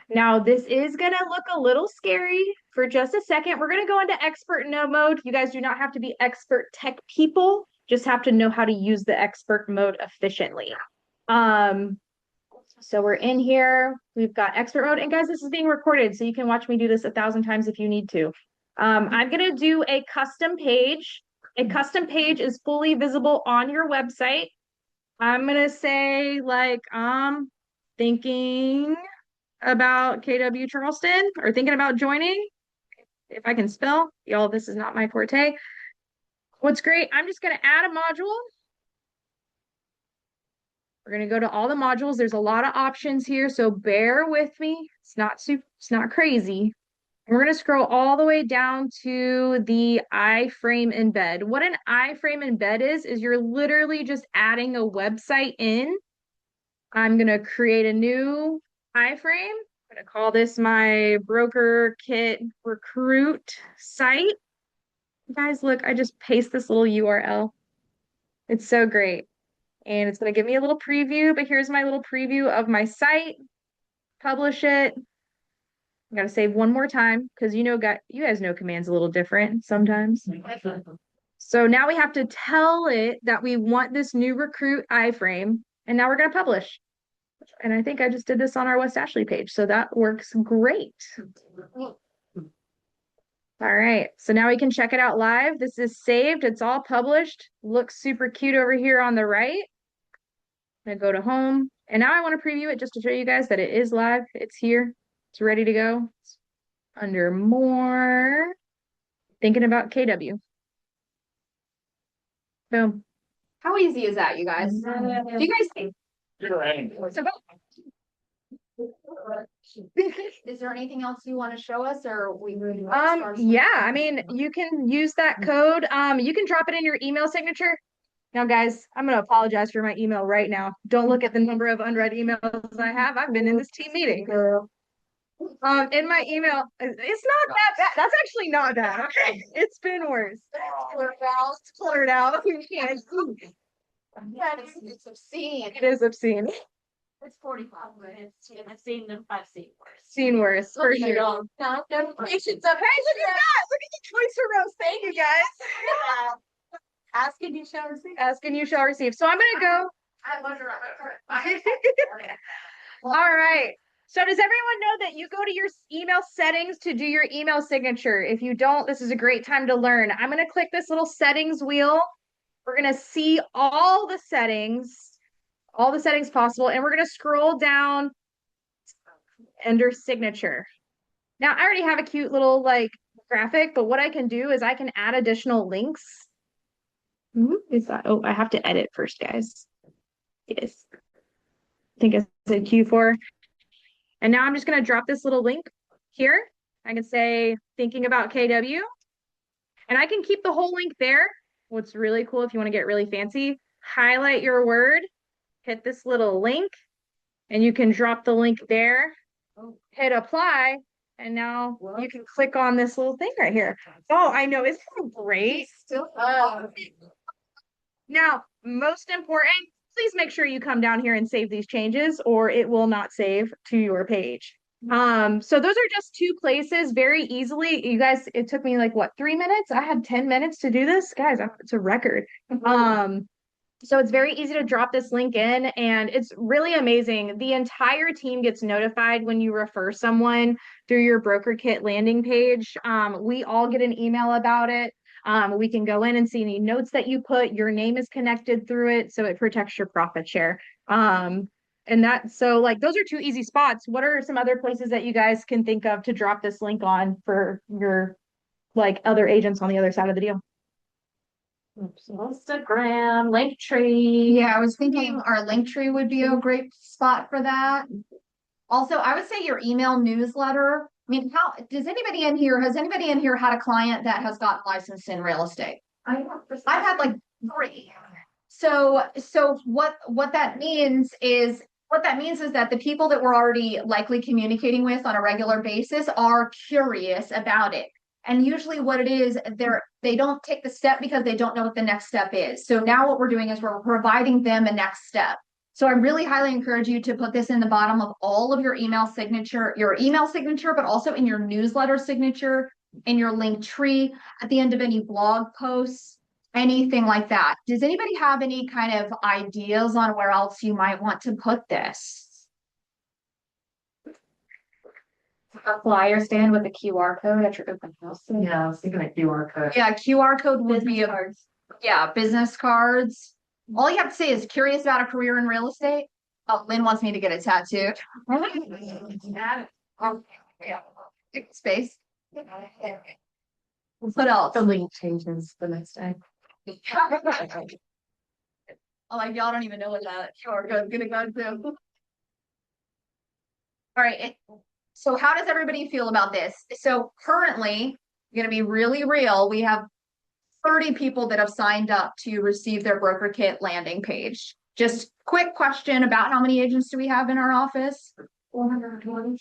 Speaker 3: Now, this is going to look a little scary for just a second. We're going to go into expert mode. You guys do not have to be expert tech people, just have to know how to use the expert mode efficiently. So we're in here. We've got expert mode. And guys, this is being recorded, so you can watch me do this 1,000 times if you need to. I'm going to do a custom page. A custom page is fully visible on your website. I'm going to say, like, thinking about KW Charleston or thinking about joining. If I can spell, y'all, this is not my forte. What's great, I'm just going to add a module. We're going to go to all the modules. There's a lot of options here, so bear with me. It's not crazy. We're going to scroll all the way down to the iframe embed. What an iframe embed is you're literally just adding a website in. I'm going to create a new iframe. I'm going to call this my broker kit recruit site. Guys, look, I just paste this little URL. It's so great. And it's going to give me a little preview, but here's my little preview of my site. Publish it. I got to save one more time because you guys know command's a little different sometimes. So now we have to tell it that we want this new recruit iframe, and now we're going to publish. And I think I just did this on our West Ashley page, so that works great. All right, so now we can check it out live. This is saved, it's all published. Looks super cute over here on the right. I'm gonna go to home, and now I want to preview it just to show you guys that it is live. It's here, it's ready to go. It's under more, thinking about KW. Boom.
Speaker 12: How easy is that, you guys? Do you guys think? So is there anything else you want to show us, or we
Speaker 3: Yeah, I mean, you can use that code. You can drop it in your email signature. Now, guys, I'm gonna apologize for my email right now. Don't look at the number of unread emails I have. I've been in this team meeting. In my email, it's not that bad. That's actually not bad. Okay, it's been worse. It's cleared out. We can't.
Speaker 12: it's obscene.
Speaker 3: It is obscene.
Speaker 11: It's 45 minutes. I've seen worse.
Speaker 3: Seen worse for
Speaker 12: Okay,
Speaker 3: sure.
Speaker 12: no, notifications up.
Speaker 3: Hey, look at that! Look at the choice roast. Thank you, guys.
Speaker 11: Ask and you shall receive.
Speaker 3: Ask and you shall receive. So I'm gonna go.
Speaker 11: I wonder.
Speaker 3: All right. So does everyone know that you go to your email settings to do your email signature? If you don't, this is a great time to learn. I'm going to click this little settings wheel. We're going to see all the settings possible, and we're going to scroll down under signature. Now, I already have a cute little like graphic, but what I can do is I can add additional links. Is that? Oh, I have to edit first, guys. Yes. I think I said Q4. And now I'm just going to drop this little link here. I can say thinking about KW, and I can keep the whole link there. What's really cool, if you want to get really fancy, highlight your word, hit this little link, and you can drop the link there, hit apply, and now you can click on this little thing right here. Oh, I know, isn't that great? Now, most important, please make sure you come down here and save these changes, or it will not save to your page. So those are just two places very easily. You guys, it took me like what, 3 minutes? I had 10 minutes to do this. Guys, it's a record. So it's very easy to drop this link in, and it's really amazing. The entire team gets notified when you refer someone through your Broker Kit landing page. We all get an email about it. We can go in and see any notes that you put. Your name is connected through it, so it protects your profit share. And that, so like those are two easy spots. What are some other places that you guys can think of to drop this link on for your like other agents on the other side of the deal?
Speaker 11: Instagram, Linktree.
Speaker 12: Yeah, I was thinking our Linktree would be a great spot for that. Also, I would say your email newsletter. I mean, has anybody in here had a client that has gotten licensed in real estate? I've had like 3. So what that means is that the people that we're already likely communicating with on a regular basis are curious about it. And usually what it is, they don't take the step because they don't know what the next step is. So now what we're doing is we're providing them a next step. So I really highly encourage you to put this in the bottom of all of your email signature, but also in your newsletter signature, in your Linktree, at the end of any blog posts, anything like that. Does anybody have any kind of ideas on where else you might want to put this?
Speaker 6: A flyer stand with a QR code at your open house.
Speaker 8: Yeah, I was thinking of QR code.
Speaker 12: Yeah, QR code would be business cards. All you have to say is curious about a career in real estate. Oh, Lynn wants me to get a tattoo. Space. What else?
Speaker 6: The link changes the next day.
Speaker 12: Oh, like y'all don't even know what that QR code is gonna go to. All right. So how does everybody feel about this? So currently, I'm gonna be really real. We have 30 people that have signed up to receive their Broker Kit landing page. Just quick question about how many agents do we have in our office?
Speaker 6: 420.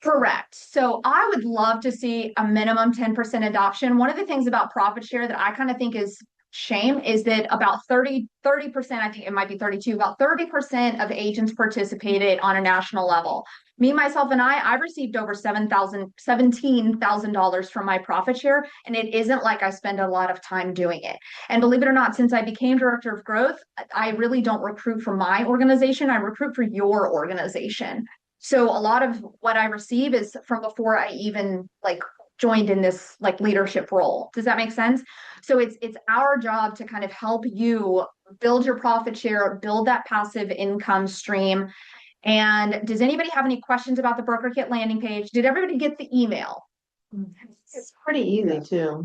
Speaker 12: Correct. So I would love to see a minimum 10% adoption. One of the things about profit share that I kind of think is shame is that about 30%, I think it might be 32, about 30% of agents participated on a national level. me, myself, and I received over $17,000 from my profit share, and it isn't like I spend a lot of time doing it. And believe it or not, since I became director of growth, I really don't recruit for my organization. I recruit for your organization. So a lot of what I receive is from before I even like joined in this like leadership role. Does that make sense? So it's our job to kind of help you build your profit share, build that passive income stream. And does anybody have any questions about the Broker Kit landing page? Did everybody get the email?
Speaker 8: It's pretty easy too.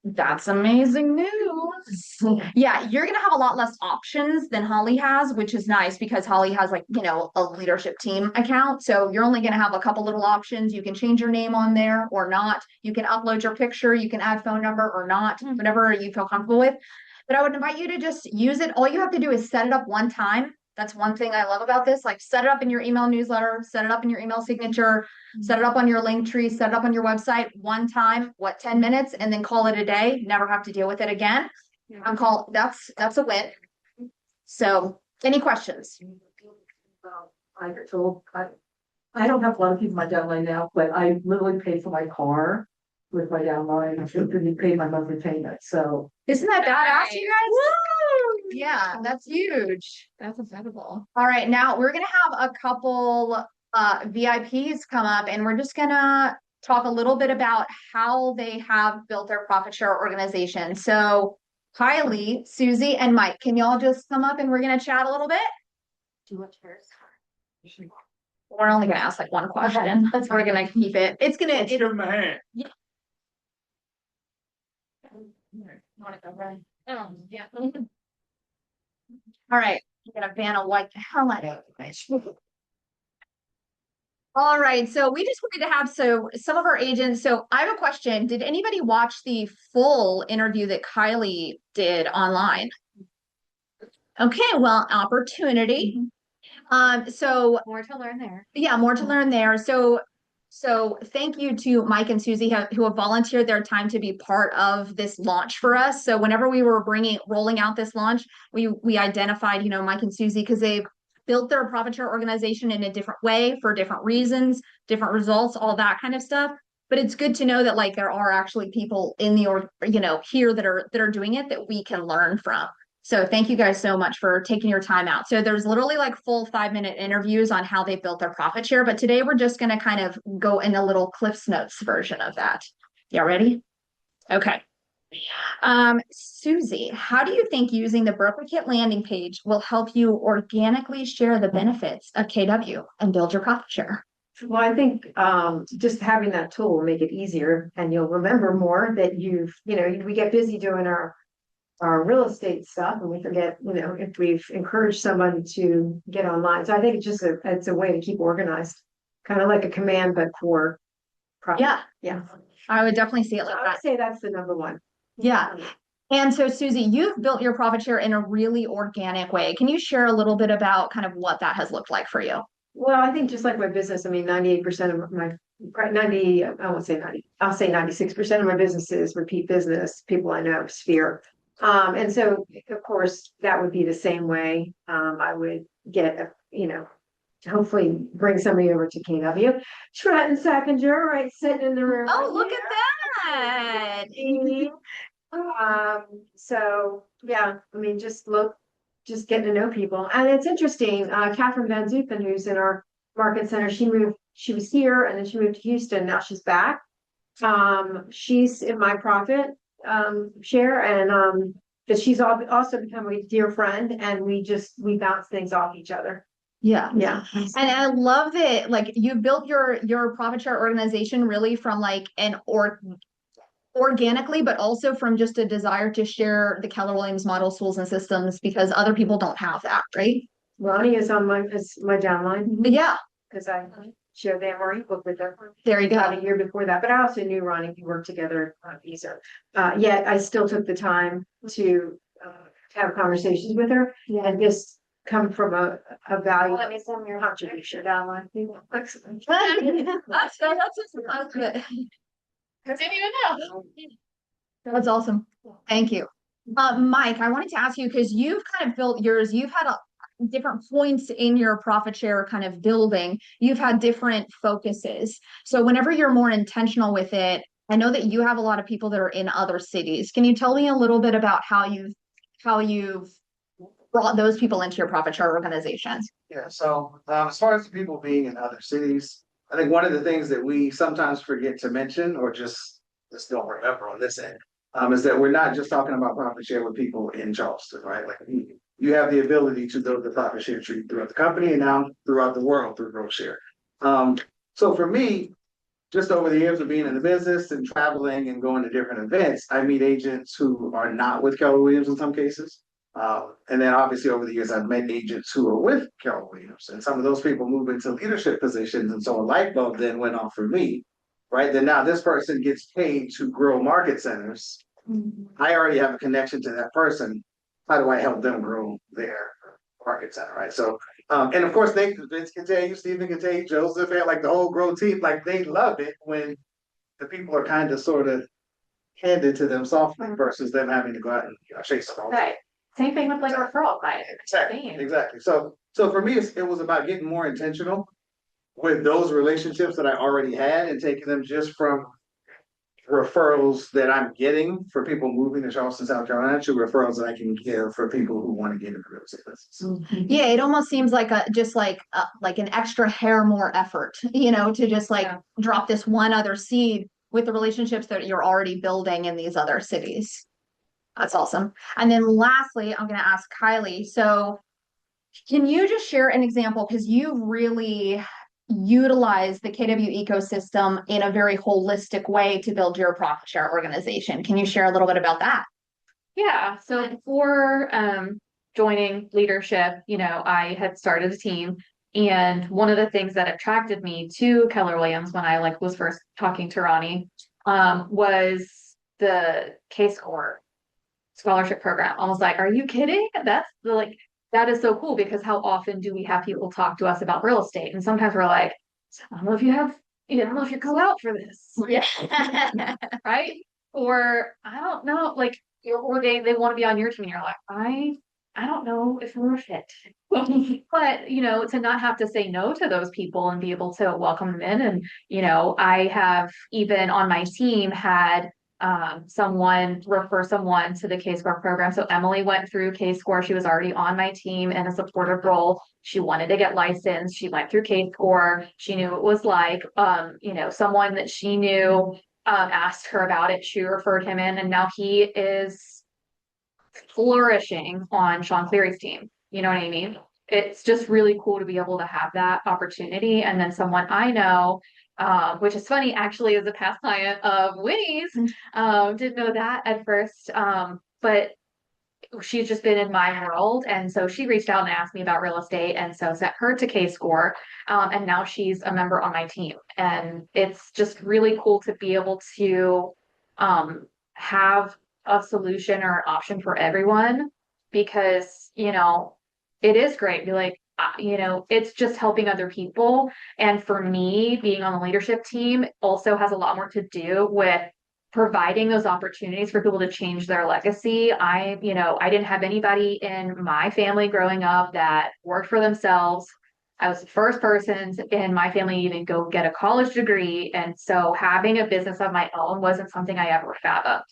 Speaker 12: That's amazing news. Yeah, you're gonna have a lot less options than Holly has, which is nice because Holly has like, you know, a leadership team account. So you're only gonna have a couple little options. You can change your name on there or not. You can upload your picture, you can add phone number or not, whatever you feel comfortable with. But I would invite you to just use it. All you have to do is set it up one time. That's one thing I love about this. Like set it up in your email newsletter, set it up in your email signature, set it up on your link tree, set it up on your website one time, 10 minutes, and then call it a day. Never have to deal with it again. That's a win. So any questions?
Speaker 8: I don't have a lot of people in my downline now, but I literally paid for my car with my downline. I didn't pay my monthly payment, so.
Speaker 12: Isn't that badass, you guys? Woo! Yeah, that's huge. That's incredible. All right, now we're gonna have a couple VIPs come up, and we're just gonna talk a little bit about how they have built their profit share organization. So Kylie, Susie, and Mike, can y'all just come up and we're gonna chat a little bit?
Speaker 6: Do what yours.
Speaker 12: We're only gonna ask like one question. That's we're gonna keep it. It's gonna.
Speaker 2: Let's give him a hand.
Speaker 12: Yeah.
Speaker 11: Want to go right? Yeah.
Speaker 12: All right, I'm gonna ban a white the hell out of you guys. All right, so we just wanted to have some of our agents. So I have a question. Did anybody watch the full interview that Kylie did online? Okay, well, opportunity. So
Speaker 6: More to learn there.
Speaker 12: yeah, more to learn there. So thank you to Mike and Susie who have volunteered their time to be part of this launch for us. So whenever we were rolling out this launch, we identified, you know, Mike and Susie because they've built their profit share organization in a different way for different reasons, different results, all that kind of stuff. But it's good to know that like there are actually people in the here that are doing it that we can learn from. So thank you guys so much for taking your time out. So there's literally like full 5-minute interviews on how they built their profit share. But today we're just going to kind of go in a little Cliff's Notes version of that. Y'all ready? Okay. Susie, how do you think using the Broker Kit landing page will help you organically share the benefits of KW and build your profit share?
Speaker 8: Well, I think just having that tool will make it easier and you'll remember more that we get busy doing our real estate stuff and we forget, if we've encouraged someone to get online. So I think it's a way to keep organized, kind of like a command, but for profit.
Speaker 12: Yeah. I would definitely see it like
Speaker 8: I would
Speaker 12: that.
Speaker 8: say that's the number one.
Speaker 12: Yeah. And so Susie, you've built your profit share in a really organic way. Can you share a little bit about kind of what that has looked like for you?
Speaker 8: Well, I think just like my business, I mean, 98% of my 90, I won't say 90, I'll say 96% of my business is repeat business, people I know, Sphere. And so of course that would be the same way. I would get, hopefully bring somebody over to KW. Trenton Sackinger, right, sitting in the room.
Speaker 12: Oh, look at that.
Speaker 8: So yeah, I mean, just getting to know people. And it's interesting, Catherine Van Zupen, who's in our market center, she was here and then she moved to Houston. Now she's back. She's in my profit share and but she's also become a dear friend and we bounce things off each other.
Speaker 12: Yeah.
Speaker 8: And
Speaker 12: I love that like you built your profit share organization really from like organically, but also from just a desire to share the Keller Williams model tools and systems because other people don't have that, right?
Speaker 8: Ronnie is on my downline.
Speaker 12: Yeah.
Speaker 8: Because I shared the MRE book with her.
Speaker 12: There you go.
Speaker 8: About a year before that, but I also knew Ronnie. We worked together on Visa. Yet I still took the time to have conversations with her and just come from a value.
Speaker 6: Let me send your
Speaker 8: contribution
Speaker 6: downline.
Speaker 8: Excellent.
Speaker 12: That's good. That's awesome. Thank you. Mike, I wanted to ask you because you've kind of built yours. You've had different points in your profit share kind of building, you've had different focuses. So whenever you're more intentional with it, I know that you have a lot of people that are in other cities. Can you tell me a little bit about how you've brought those people into your profit share organizations?
Speaker 4: Yeah, so as far as the people being in other cities, I think one of the things that we sometimes forget to mention or just don't remember on this end is that we're not just talking about profit share with people in Charleston, right? Like you have the ability to build the profit share tree throughout the company and now throughout the world through Growth Share. So for me, just over the years of being in the business and traveling and going to different events, I meet agents who are not with Keller Williams in some cases. And then obviously over the years, I've met agents who are with Keller Williams, and some of those people move into leadership positions. And so a light bulb then went off for me, right? Then now this person gets paid to grow market centers. I already have a connection to that person. How do I help them grow their market center, right? So, and of course, Vince can tell you, Stephen can tell you, Joseph, and like the whole grow team, like they love it when the people are kind of sort of handed to them softly versus them having to go out and chase them all.
Speaker 1: Right. Same thing with like referral clients.
Speaker 4: Exactly. So for me, it was about getting more intentional with those relationships that I already had and taking them just from referrals that I'm getting for people moving to Charleston, South Carolina, to referrals that I can give for people who want to get into real estate business.
Speaker 12: Yeah, it almost seems like like an extra hair more effort, to just like drop this one other seed with the relationships that you're already building in these other cities. That's awesome. And then lastly, I'm going to ask Kylie. So can you just share an example? Because you really utilize the KW ecosystem in a very holistic way to build your profit share organization. Can you share a little bit about that?
Speaker 1: Yeah. So before joining leadership, I had started a team. And one of the things that attracted me to Keller Williams when I was first talking to Ronnie was the K-Score scholarship program. I was like, are you kidding? That is so cool, because how often do we have people talk to us about real estate? And sometimes we're like, I don't know if you go out for this.
Speaker 12: Yeah.
Speaker 1: Right? Or I don't know, or they want to be on your team and you're like, I don't know if we're a fit. But, to not have to say no to those people and be able to welcome them in. And, I have even on my team had someone refer someone to the K-Score program. So Emily went through K-Score. She was already on my team in a supportive role. She wanted to get licensed. She went through K-Score. She knew it was like, someone that she knew asked her about it. She referred him in, and now he is flourishing on Sean Cleary's team. You know what I mean? It's just really cool to be able to have that opportunity. And then someone I know, which is funny, actually, is a past client of Winnie's. Didn't know that at first, but she's just been in my world. And so she reached out and asked me about real estate. And so sent her to K-Score. And now she's a member on my team. And it's just really cool to be able to have a solution or an option for everyone, because, it is great. Be like, it's just helping other people. And for me, being on the leadership team also has a lot more to do with providing those opportunities for people to change their legacy. I didn't have anybody in my family growing up that worked for themselves. I was the first person in my family to even go get a college degree. And so having a business of my own wasn't something I ever fathomed.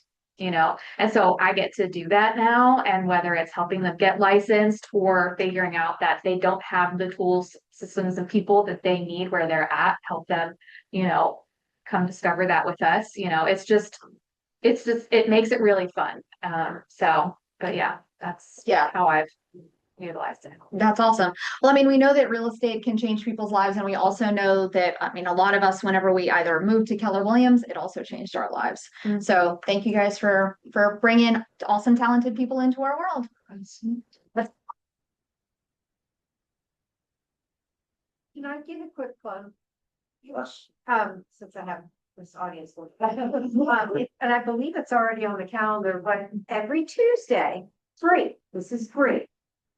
Speaker 1: And so I get to do that now. And whether it's helping them get licensed or figuring out that they don't have the tools, systems, and people that they need where they're at, help them, come discover that with us. It makes it really fun. But yeah, that's how I've utilized it.
Speaker 12: That's awesome. Well, we know that real estate can change people's lives. And we also know that, a lot of us, whenever we either moved to Keller Williams, it also changed our lives. Mm-hmm. So thank you guys for bringing awesome, talented people into our world.
Speaker 8: Can I give a quick plug?
Speaker 4: Yes.
Speaker 8: Since I have this audience. And I believe it's already on the calendar, but every Tuesday, free. This is free.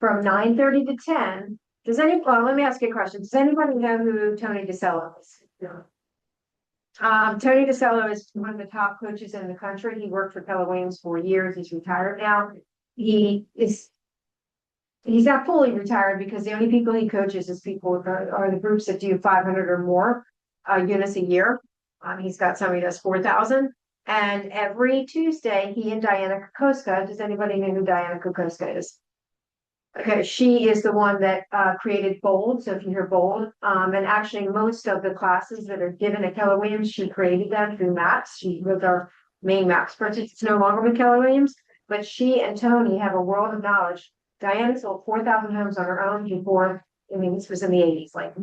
Speaker 8: From 9:30 to 10. Let me ask you a question. Does anybody know who Tony DeCello is? Tony DeCello is one of the top coaches in the country. He worked for Keller Williams for years. He's retired now. He is He's not fully retired because the only people he coaches is people are the groups that do 500 or more units a year. He's got somebody that's 4,000. And every Tuesday, he and Diana Kokoska, does anybody know who Diana Kokoska is? Okay, she is the one that created Bold. So if you hear Bold, and actually most of the classes that are given at Keller Williams, she created them through Maps. She was our main Maps person. It's no longer with Keller Williams, but she and Tony have a world of knowledge. Diana sold 4,000 homes on her own before. I mean, this was in the 80s. Like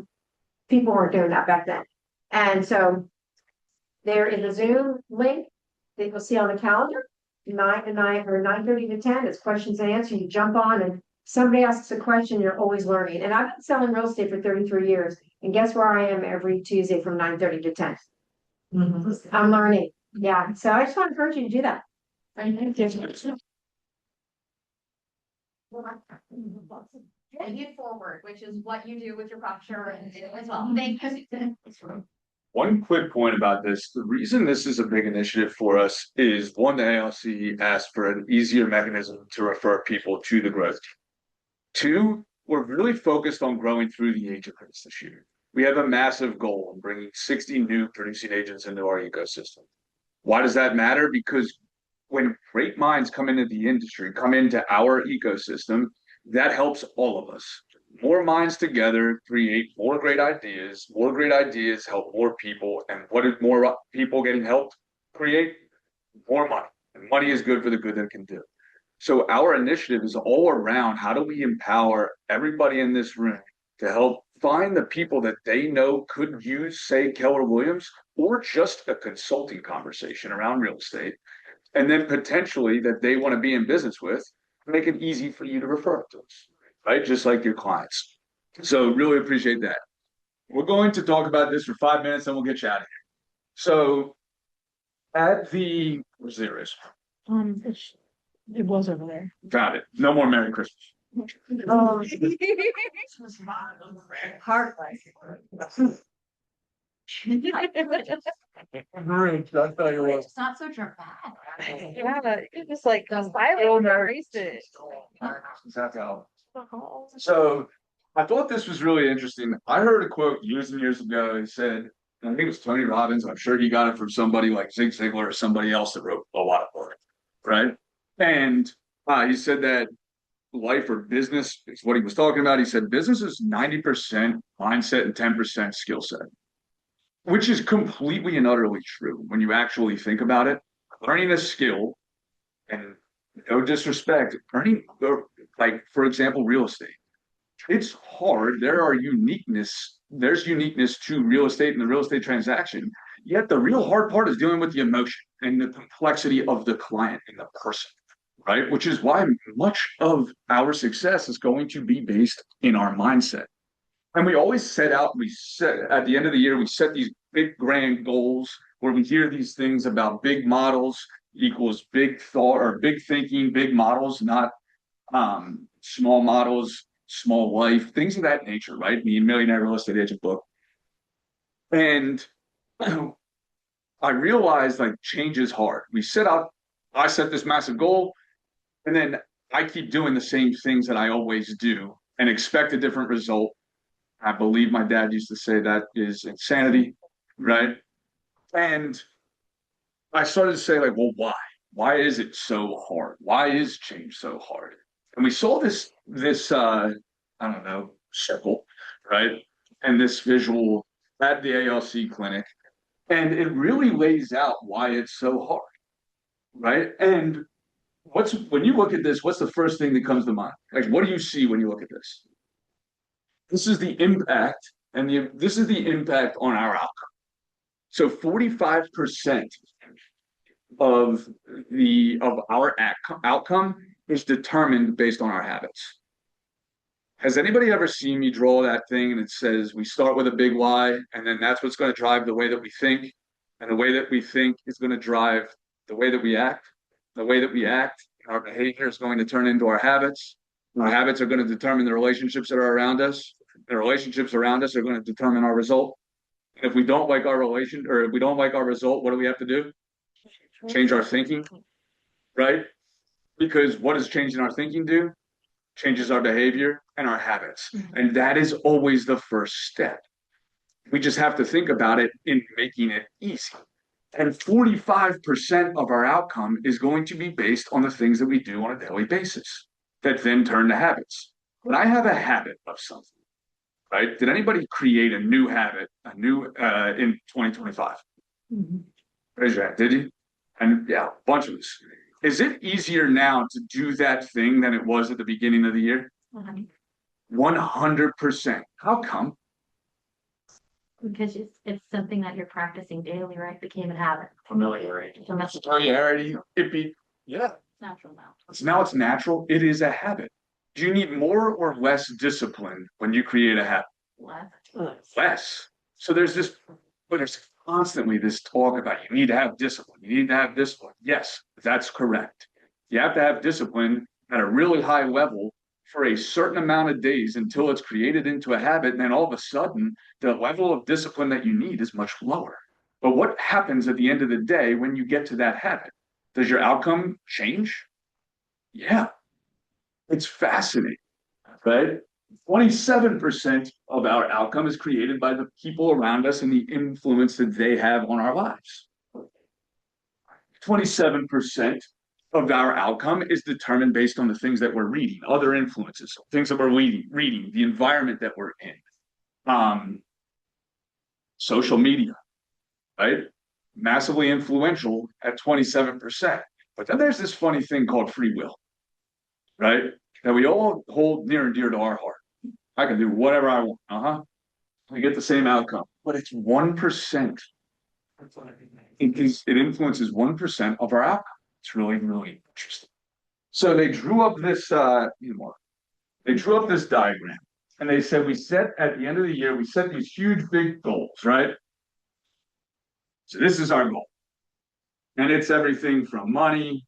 Speaker 8: people weren't doing that back then. And so there is a Zoom link that you'll see on the calendar, 9 to 9 or 9:30 to 10. It's questions and answers. You jump on and somebody asks a question, you're always learning. And I've been selling real estate for 33 years. And guess where I am every Tuesday from 9:30 to 10? I'm learning. Yeah. So I just want to encourage you to do that.
Speaker 1: Thank you. And you forward, which is what you do with your posture and as well. Thank you.
Speaker 2: One quick point about this, the reason this is a big initiative for us is one, the ALC asked for an easier mechanism to refer people to the growth team. Two, we're really focused on growing through the agent base this year. We have a massive goal of bringing 60 new producing agents into our ecosystem. Why does that matter? Because when great minds come into the industry, come into our ecosystem, that helps all of us. More minds together create more great ideas. More great ideas help more people. And what is more people getting helped create? More money. And money is good for the good that it can do. So our initiative is all around how do we empower everybody in this room to help find the people that they know could use, say, Keller Williams, or just a consulting conversation around real estate, and then potentially that they want to be in business with, make it easy for you to refer to us, right? Just like your clients. So really appreciate that. We're going to talk about this for 5 minutes and we'll get you out of here. So at the, where's the eraser?
Speaker 3: It was over there.
Speaker 2: Found it. No more Merry Christmas.
Speaker 3: Oh.
Speaker 8: Hard.
Speaker 1: It's not so dramatic.
Speaker 3: Yeah, it just like spiral and erased it.
Speaker 2: So I thought this was really interesting. I heard a quote years and years ago. He said, and I think it was Tony Robbins. I'm sure he got it from somebody like Zig Ziglar or somebody else that wrote a lot of books, right? And he said that life or business is what he was talking about. He said business is 90% mindset and 10% skill set, which is completely and utterly true when you actually think about it. Learning a skill, and no disrespect, learning, like, for example, real estate. It's hard. There's uniqueness to real estate and the real estate transaction. Yet the real hard part is dealing with the emotion and the complexity of the client and the person, right? Which is why much of our success is going to be based in our mindset. And we always set out, at the end of the year, we set these big grand goals where we hear these things about big models equals big thought or big thinking, big models, not small models, small life, things of that nature, right? The Millionaire Real Estate Agent book. And I realized like change is hard. I set this massive goal, and then I keep doing the same things that I always do and expect a different result. I believe my dad used to say that is insanity, right? And I started to say like, well, why? Why is it so hard? Why is change so hard? And we saw this I don't know, circle, right? And this visual at the ALC clinic. And it really lays out why it's so hard, right? And when you look at this, what's the first thing that comes to mind? Like, what do you see when you look at this? This is the impact, and this is the impact on our outcome. So 45% of our outcome is determined based on our habits. Has anybody ever seen me draw that thing and it says we start with a big why, and then that's what's going to drive the way that we think, and the way that we think is going to drive the way that we act. The way that we act, our behavior is going to turn into our habits. Our habits are going to determine the relationships that are around us. The relationships around us are going to determine our result. And if we don't like our relation, or if we don't like our result, what do we have to do? Change our thinking, right? Because what does changing our thinking do? changes our behavior and our habits. And that is always the first step. We just have to think about it in making it easy. And 45% of our outcome is going to be based on the things that we do on a daily basis that then turn to habits. When I have a habit of something, right? Did anybody create a new habit, in 2025? Raise your hand, did you? And yeah, a bunch of us. Is it easier now to do that thing than it was at the beginning of the year? 100%. How come?
Speaker 11: Because it's something that you're practicing daily, right? Became a habit.
Speaker 5: Familiarity.
Speaker 2: Familiarity, yeah.
Speaker 11: Natural now.
Speaker 2: Now it's natural. It is a habit. Do you need more or less discipline when you create a habit? Less. So there's constantly this talk about you need to have discipline. You need to have discipline. Yes, that's correct. You have to have discipline at a really high level for a certain amount of days until it's created into a habit. And then all of a sudden, the level of discipline that you need is much lower. But what happens at the end of the day when you get to that habit? Does your outcome change? Yeah. It's fascinating, right? 27% of our outcome is created by the people around us and the influence that they have on our lives. 27% of our outcome is determined based on the things that we're reading, other influences, things that we're reading, the environment that we're in. Social media, right? Massively influential at 27%. But then there's this funny thing called free will, right? That we all hold near and dear to our heart. I can do whatever I want. I get the same outcome, but it's 1%. It influences 1% of our outcome. It's really, really interesting. So they drew up this, diagram, and they said at the end of the year, we set these huge, big goals, right? So this is our goal, and it's everything from money,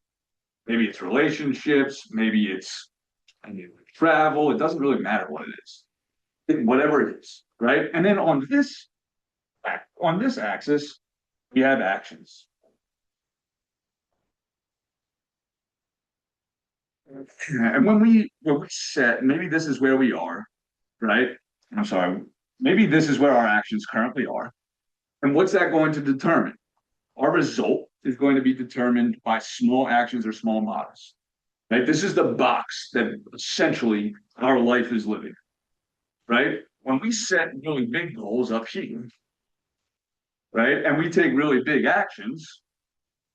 Speaker 2: maybe it's relationships, maybe it's travel. It doesn't really matter what it is, whatever it is, right? And then on this axis, we have actions. And when we set, maybe this is where we are, right? I'm sorry, maybe this is where our actions currently are. And what's that going to determine? Our result is going to be determined by small actions or small models. Right? This is the box that essentially our life is living. Right? When we set really big goals up here, right? And we take really big actions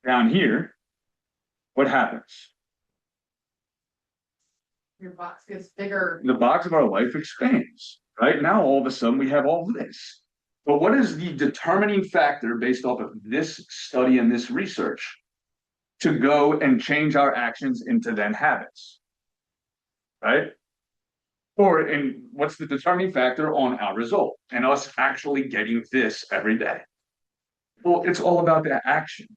Speaker 2: down here, what happens?
Speaker 1: Your box gets bigger.
Speaker 2: The box of our life expands, right? Now all of a sudden we have all this. But what is the determining factor based off of this study and this research to go and change our actions into then habits? Right? And what's the determining factor on our result and us actually getting this every day? Well, it's all about that action.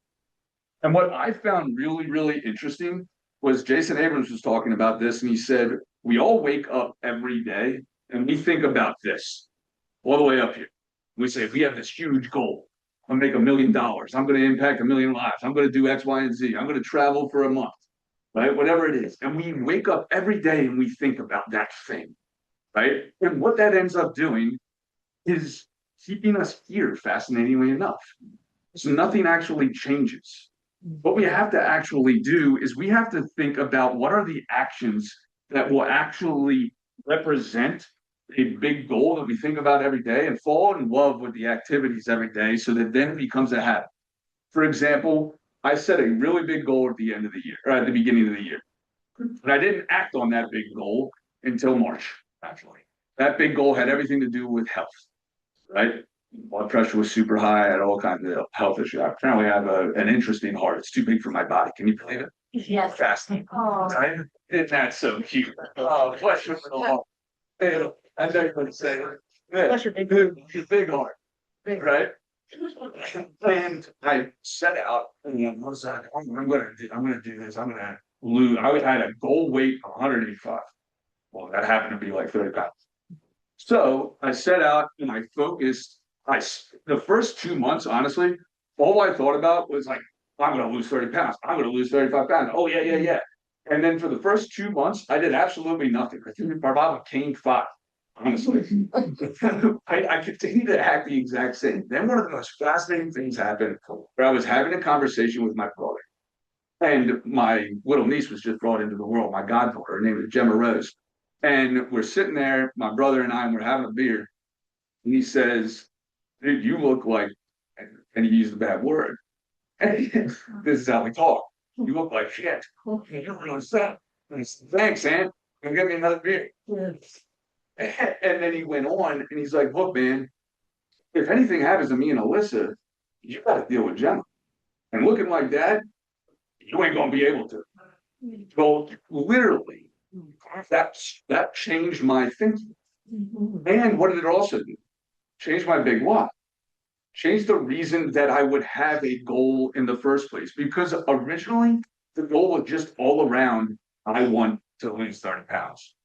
Speaker 2: And what I found really, really interesting was Jason Abrams was talking about this, and he said, we all wake up every day and we think about this all the way up here. We say, if we have this huge goal, I'm gonna make $1 million, I'm gonna impact 1 million lives, I'm gonna do X, Y, and Z, I'm gonna travel for a month, right? Whatever it is. And we wake up every day and we think about that thing, right? And what that ends up doing is keeping us here, fascinatingly enough. So nothing actually changes. What we have to actually do is we have to think about what are the actions that will actually represent a big goal that we think about every day and fall in love with the activities every day so that then it becomes a habit. For example, I set a really big goal at the end of the year, or at the beginning of the year. And I didn't act on that big goal until March, actually. That big goal had everything to do with health, right? Blood pressure was super high. I had all kinds of health issues. I apparently have an interesting heart. It's too big for my body. Can you believe it?
Speaker 11: Yes.
Speaker 2: Fascinating. Right? Isn't that so cute? Oh, bless your little heart. I know you're going to say it. Bless your big heart. Right? And I set out and I was like, I'm going to do this. I'm going to lose. I had a goal weight of 185. Well, that happened to be like 30 pounds. So I set out and I focused. The first 2 months, honestly, all I thought about was like, I'm going to lose 30 pounds. I'm going to lose 35 pounds. Oh, yeah. And then for the first 2 months, I did absolutely nothing. I think Barbara came 5. Honestly, I continued to act the exact same. Then one of the most fascinating things happened where I was having a conversation with my brother. And my little niece was just brought into the world, my goddaughter, her name is Gemma Rose. And we're sitting there, my brother and I, and we're having a beer. And he says, dude, you look like, and he used a bad word. And this is how we talk. You look like shit. Okay, you're really sad. I said, thanks, Aunt. Go get me another beer. And then he went on and he's like, look, man, if anything happens to me and Alyssa, you got to deal with Gemma. And looking like that, you ain't gonna be able to. So literally, that changed my thinking. And what did it also do? Change my big why. Change the reason that I would have a goal in the first place. Because originally the goal was just all around, I want to lose 30 pounds.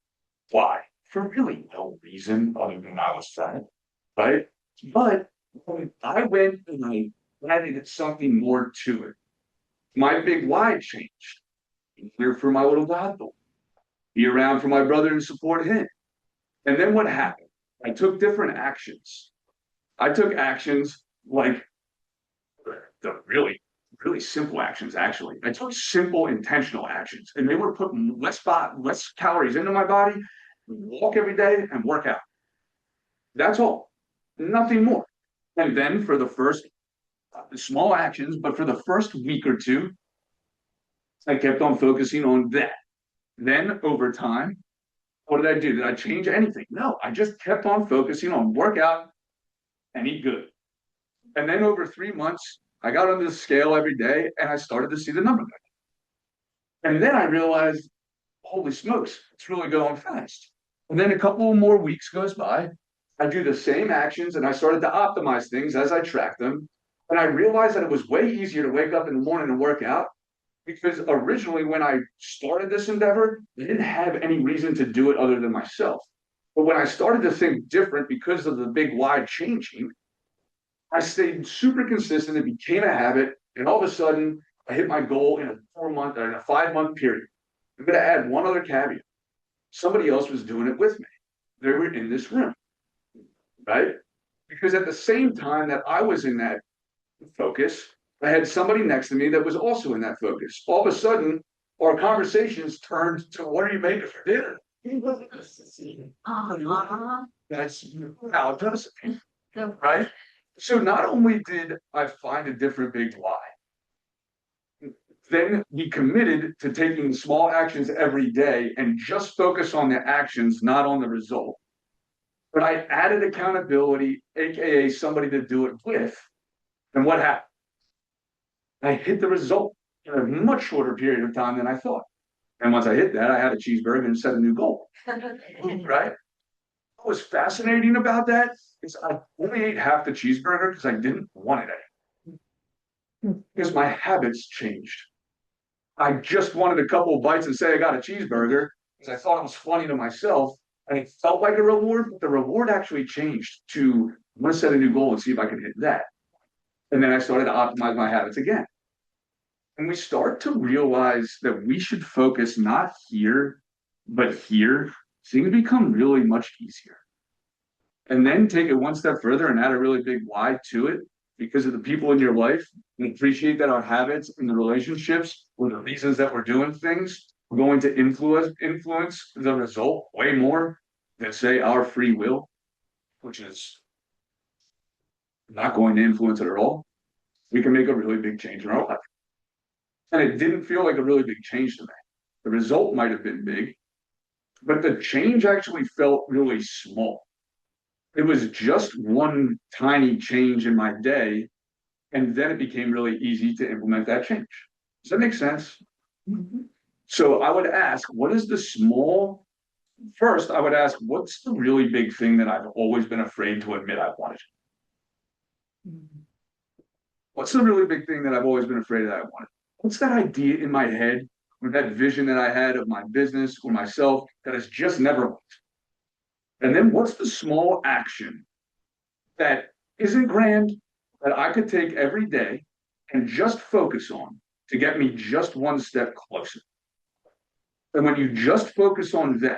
Speaker 2: Why? For really no reason other than I was fat, right? But when I went and I added something more to it, my big why changed. Be here for my little goddaughter. Be around for my brother and support him. And then what happened? I took different actions. I took actions like the really, really simple actions, actually. I took simple, intentional actions, and they were putting less calories into my body, walk every day, and work out. That's all. Nothing more. And then for the first small actions, but for the first week or two, I kept on focusing on that. Then over time, what did I do? Did I change anything? No, I just kept on focusing on workout and eat good. And then over 3 months, I got on the scale every day and I started to see the number. And then I realized, holy smokes, it's really going fast. And then a couple more weeks goes by, I do the same actions and I started to optimize things as I track them. And I realized that it was way easier to wake up in the morning and work out because originally when I started this endeavor, I didn't have any reason to do it other than myself. But when I started to think different because of the big why changing, I stayed super consistent. It became a habit. And all of a sudden, I hit my goal in a 5-month period. I'm going to add one other caveat. Somebody else was doing it with me. They were in this room, right? Because at the same time that I was in that focus, I had somebody next to me that was also in that focus. All of a sudden, our conversations turned to what are you making for dinner? That's how it does it, right? So not only did I find a different big why, then we committed to taking small actions every day and just focus on the actions, not on the result. But I added accountability, AKA somebody to do it with. And what happened? I hit the result in a much shorter period of time than I thought. And once I hit that, I had a cheeseburger and set a new goal. Right? What was fascinating about that is I only ate half the cheeseburger because I didn't want it anymore. Because my habits changed. I just wanted a couple of bites and say I got a cheeseburger because I thought it was funny to myself. And it felt like a reward, but the reward actually changed to I'm going to set a new goal and see if I can hit that. And then I started to optimize my habits again. And we start to realize that we should focus not here, but here. Things become really much easier. And then take it one step further and add a really big why to it because of the people in your life and appreciate that our habits and the relationships or the reasons that we're doing things are going to influence the result way more than say our free will, which is not going to influence it at all. We can make a really big change in our life. And it didn't feel like a really big change to me. The result might have been big, but the change actually felt really small. It was just one tiny change in my day, and then it became really easy to implement that change. Does that make sense? Mm-hmm. So I would ask, what is the small? First, I would ask, what's the really big thing that I've always been afraid to admit I wanted? What's the really big thing that I've always been afraid that I wanted? What's that idea in my head or that vision that I had of my business or myself that has just never worked? And then what's the small action that isn't grand that I could take every day and just focus on to get me just one step closer? And when you just focus on them,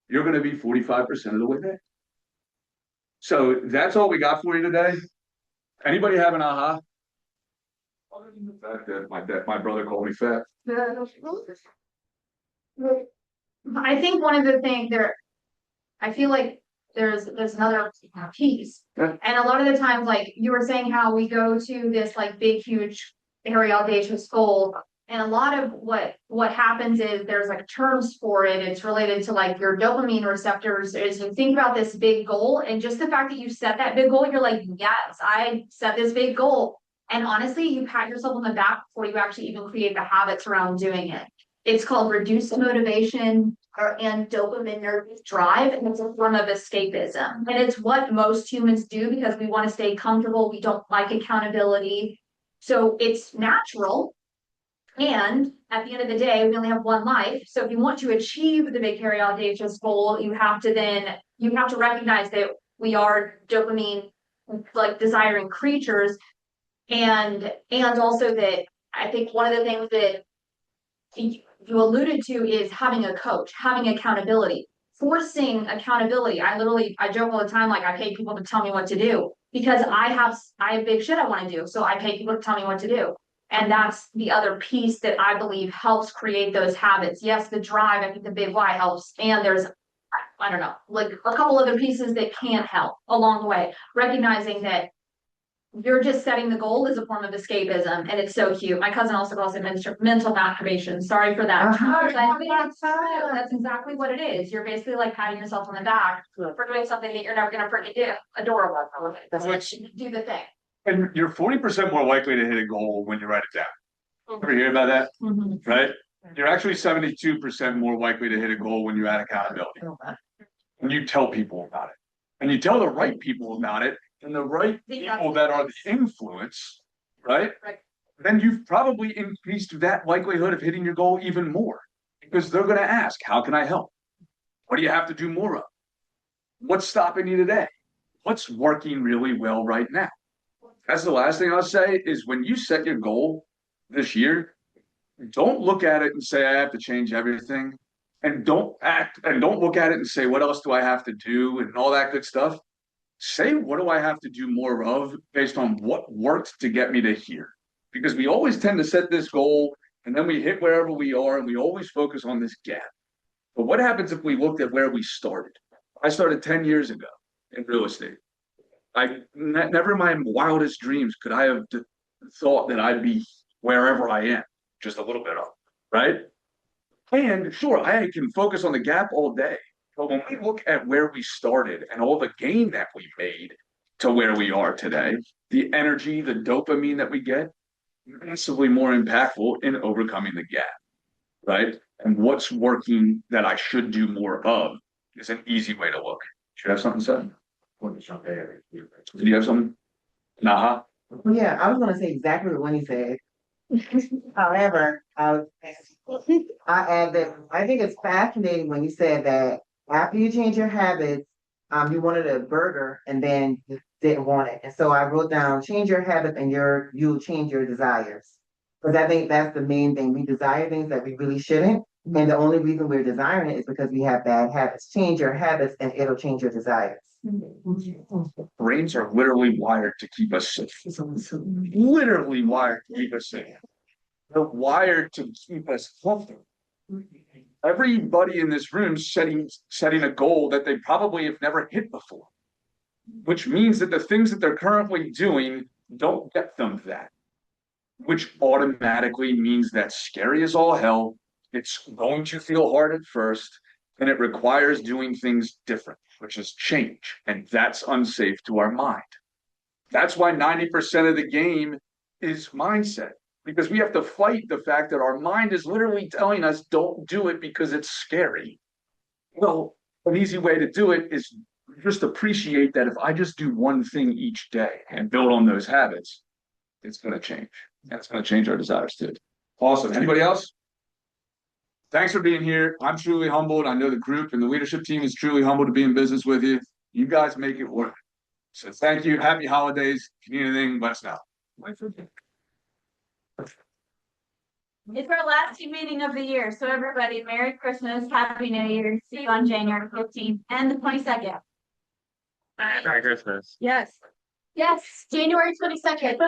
Speaker 2: you're going to be 45% of the way there. So that's all we got for you today. Anybody have an aha? Other than the fact that my brother called me fat.
Speaker 12: I think one of the things there, I feel like there's another piece.
Speaker 2: Yeah.
Speaker 12: And a lot of the times, like you were saying, how we go to this like big, huge, hairy, audacious goal. And a lot of what happens is there's like terms for it. It's related to like your dopamine receptors. Is you think about this big goal, and just the fact that you set that big goal, you're like, yes, I set this big goal. And honestly, you pat yourself on the back before you actually even create the habits around doing it. It's called reduced motivation and dopamine nervous drive, and it's a form of escapism. And it's what most humans do because we want to stay comfortable. We don't like accountability. So it's natural. And at the end of the day, we only have one life. So if you want to achieve the big, hairy, audacious goal, you have to recognize that we are dopamine like desiring creatures. And also that I think one of the things that you alluded to is having a coach, having accountability, forcing accountability. I joke all the time, like I pay people to tell me what to do because I have big shit I want to do. So I pay people to tell me what to do. And that's the other piece that I believe helps create those habits. Yes, the drive, I think the big why helps. And there's, I don't know, like a couple other pieces that can help along the way. Recognizing that you're just setting the goal as a form of escapism. And it's so cute. My cousin also calls it mental masturbation. Sorry for that. That's exactly what it is. You're basically like patting yourself on the back for doing something that you're never going to freaking do. Adorable. Do the thing.
Speaker 2: And you're 40% more likely to hit a goal when you write it down. Ever hear about that? Right? You're actually 72% more likely to hit a goal when you add accountability. When you tell people about it. And you tell the right people about it, and the right people that are the influence, right? Then you've probably increased that likelihood of hitting your goal even more. Because they're going to ask, how can I help? What do you have to do more of? What's stopping you today? What's working really well right now? That's the last thing I'll say is when you set your goal this year, don't look at it and say, I have to change everything. And don't look at it and say, what else do I have to do? And all that good stuff. Say, what do I have to do more of based on what worked to get me to here? Because we always tend to set this goal and then we hit wherever we are and we always focus on this gap. But what happens if we looked at where we started? I started 10 years ago in real estate. Never in my wildest dreams could I have thought that I'd be wherever I am, just a little bit off, right? And sure, I can focus on the gap all day, but when we look at where we started and all the gain that we made to where we are today, the energy, the dopamine that we get, massively more impactful in overcoming the gap, right? And what's working that I should do more of is an easy way to look. Should I have something said? Did you have something? Nah.
Speaker 13: Yeah, I was gonna say exactly what Winnie said. However, I add that I think it's fascinating when you said that after you change your habits, you wanted a burger and then you didn't want it. And so I wrote down change your habits and you'll change your desires. Because I think that's the main thing. We desire things that we really shouldn't. And the only reason we're desiring it is because we have bad habits. Change your habits and it'll change your desires.
Speaker 2: Brains are literally wired to keep us safe. Literally wired to keep us safe. They're wired to keep us comfortable. Everybody in this room setting a goal that they probably have never hit before, which means that the things that they're currently doing don't get them that, which automatically means that's scary as all hell. It's going to feel hard at first, and it requires doing things different, which is change, and that's unsafe to our mind. That's why 90% of the game is mindset, because we have to fight the fact that our mind is literally telling us don't do it because it's scary. Well, an easy way to do it is just appreciate that if I just do one thing each day and build on those habits, it's going to change. And it's going to change our desires too. Awesome. Anybody else? Thanks for being here. I'm truly humbled. I know the group and the leadership team is truly humbled to be in business with you. You guys make it work. So thank you. Happy holidays. If you need anything, let us know.
Speaker 14: It's our last team meeting of the year, so everybody, Merry Christmas, Happy New Year, see you on January 15th and the 22nd.
Speaker 5: Merry Christmas.
Speaker 3: Yes.
Speaker 6: Yes, January 22nd.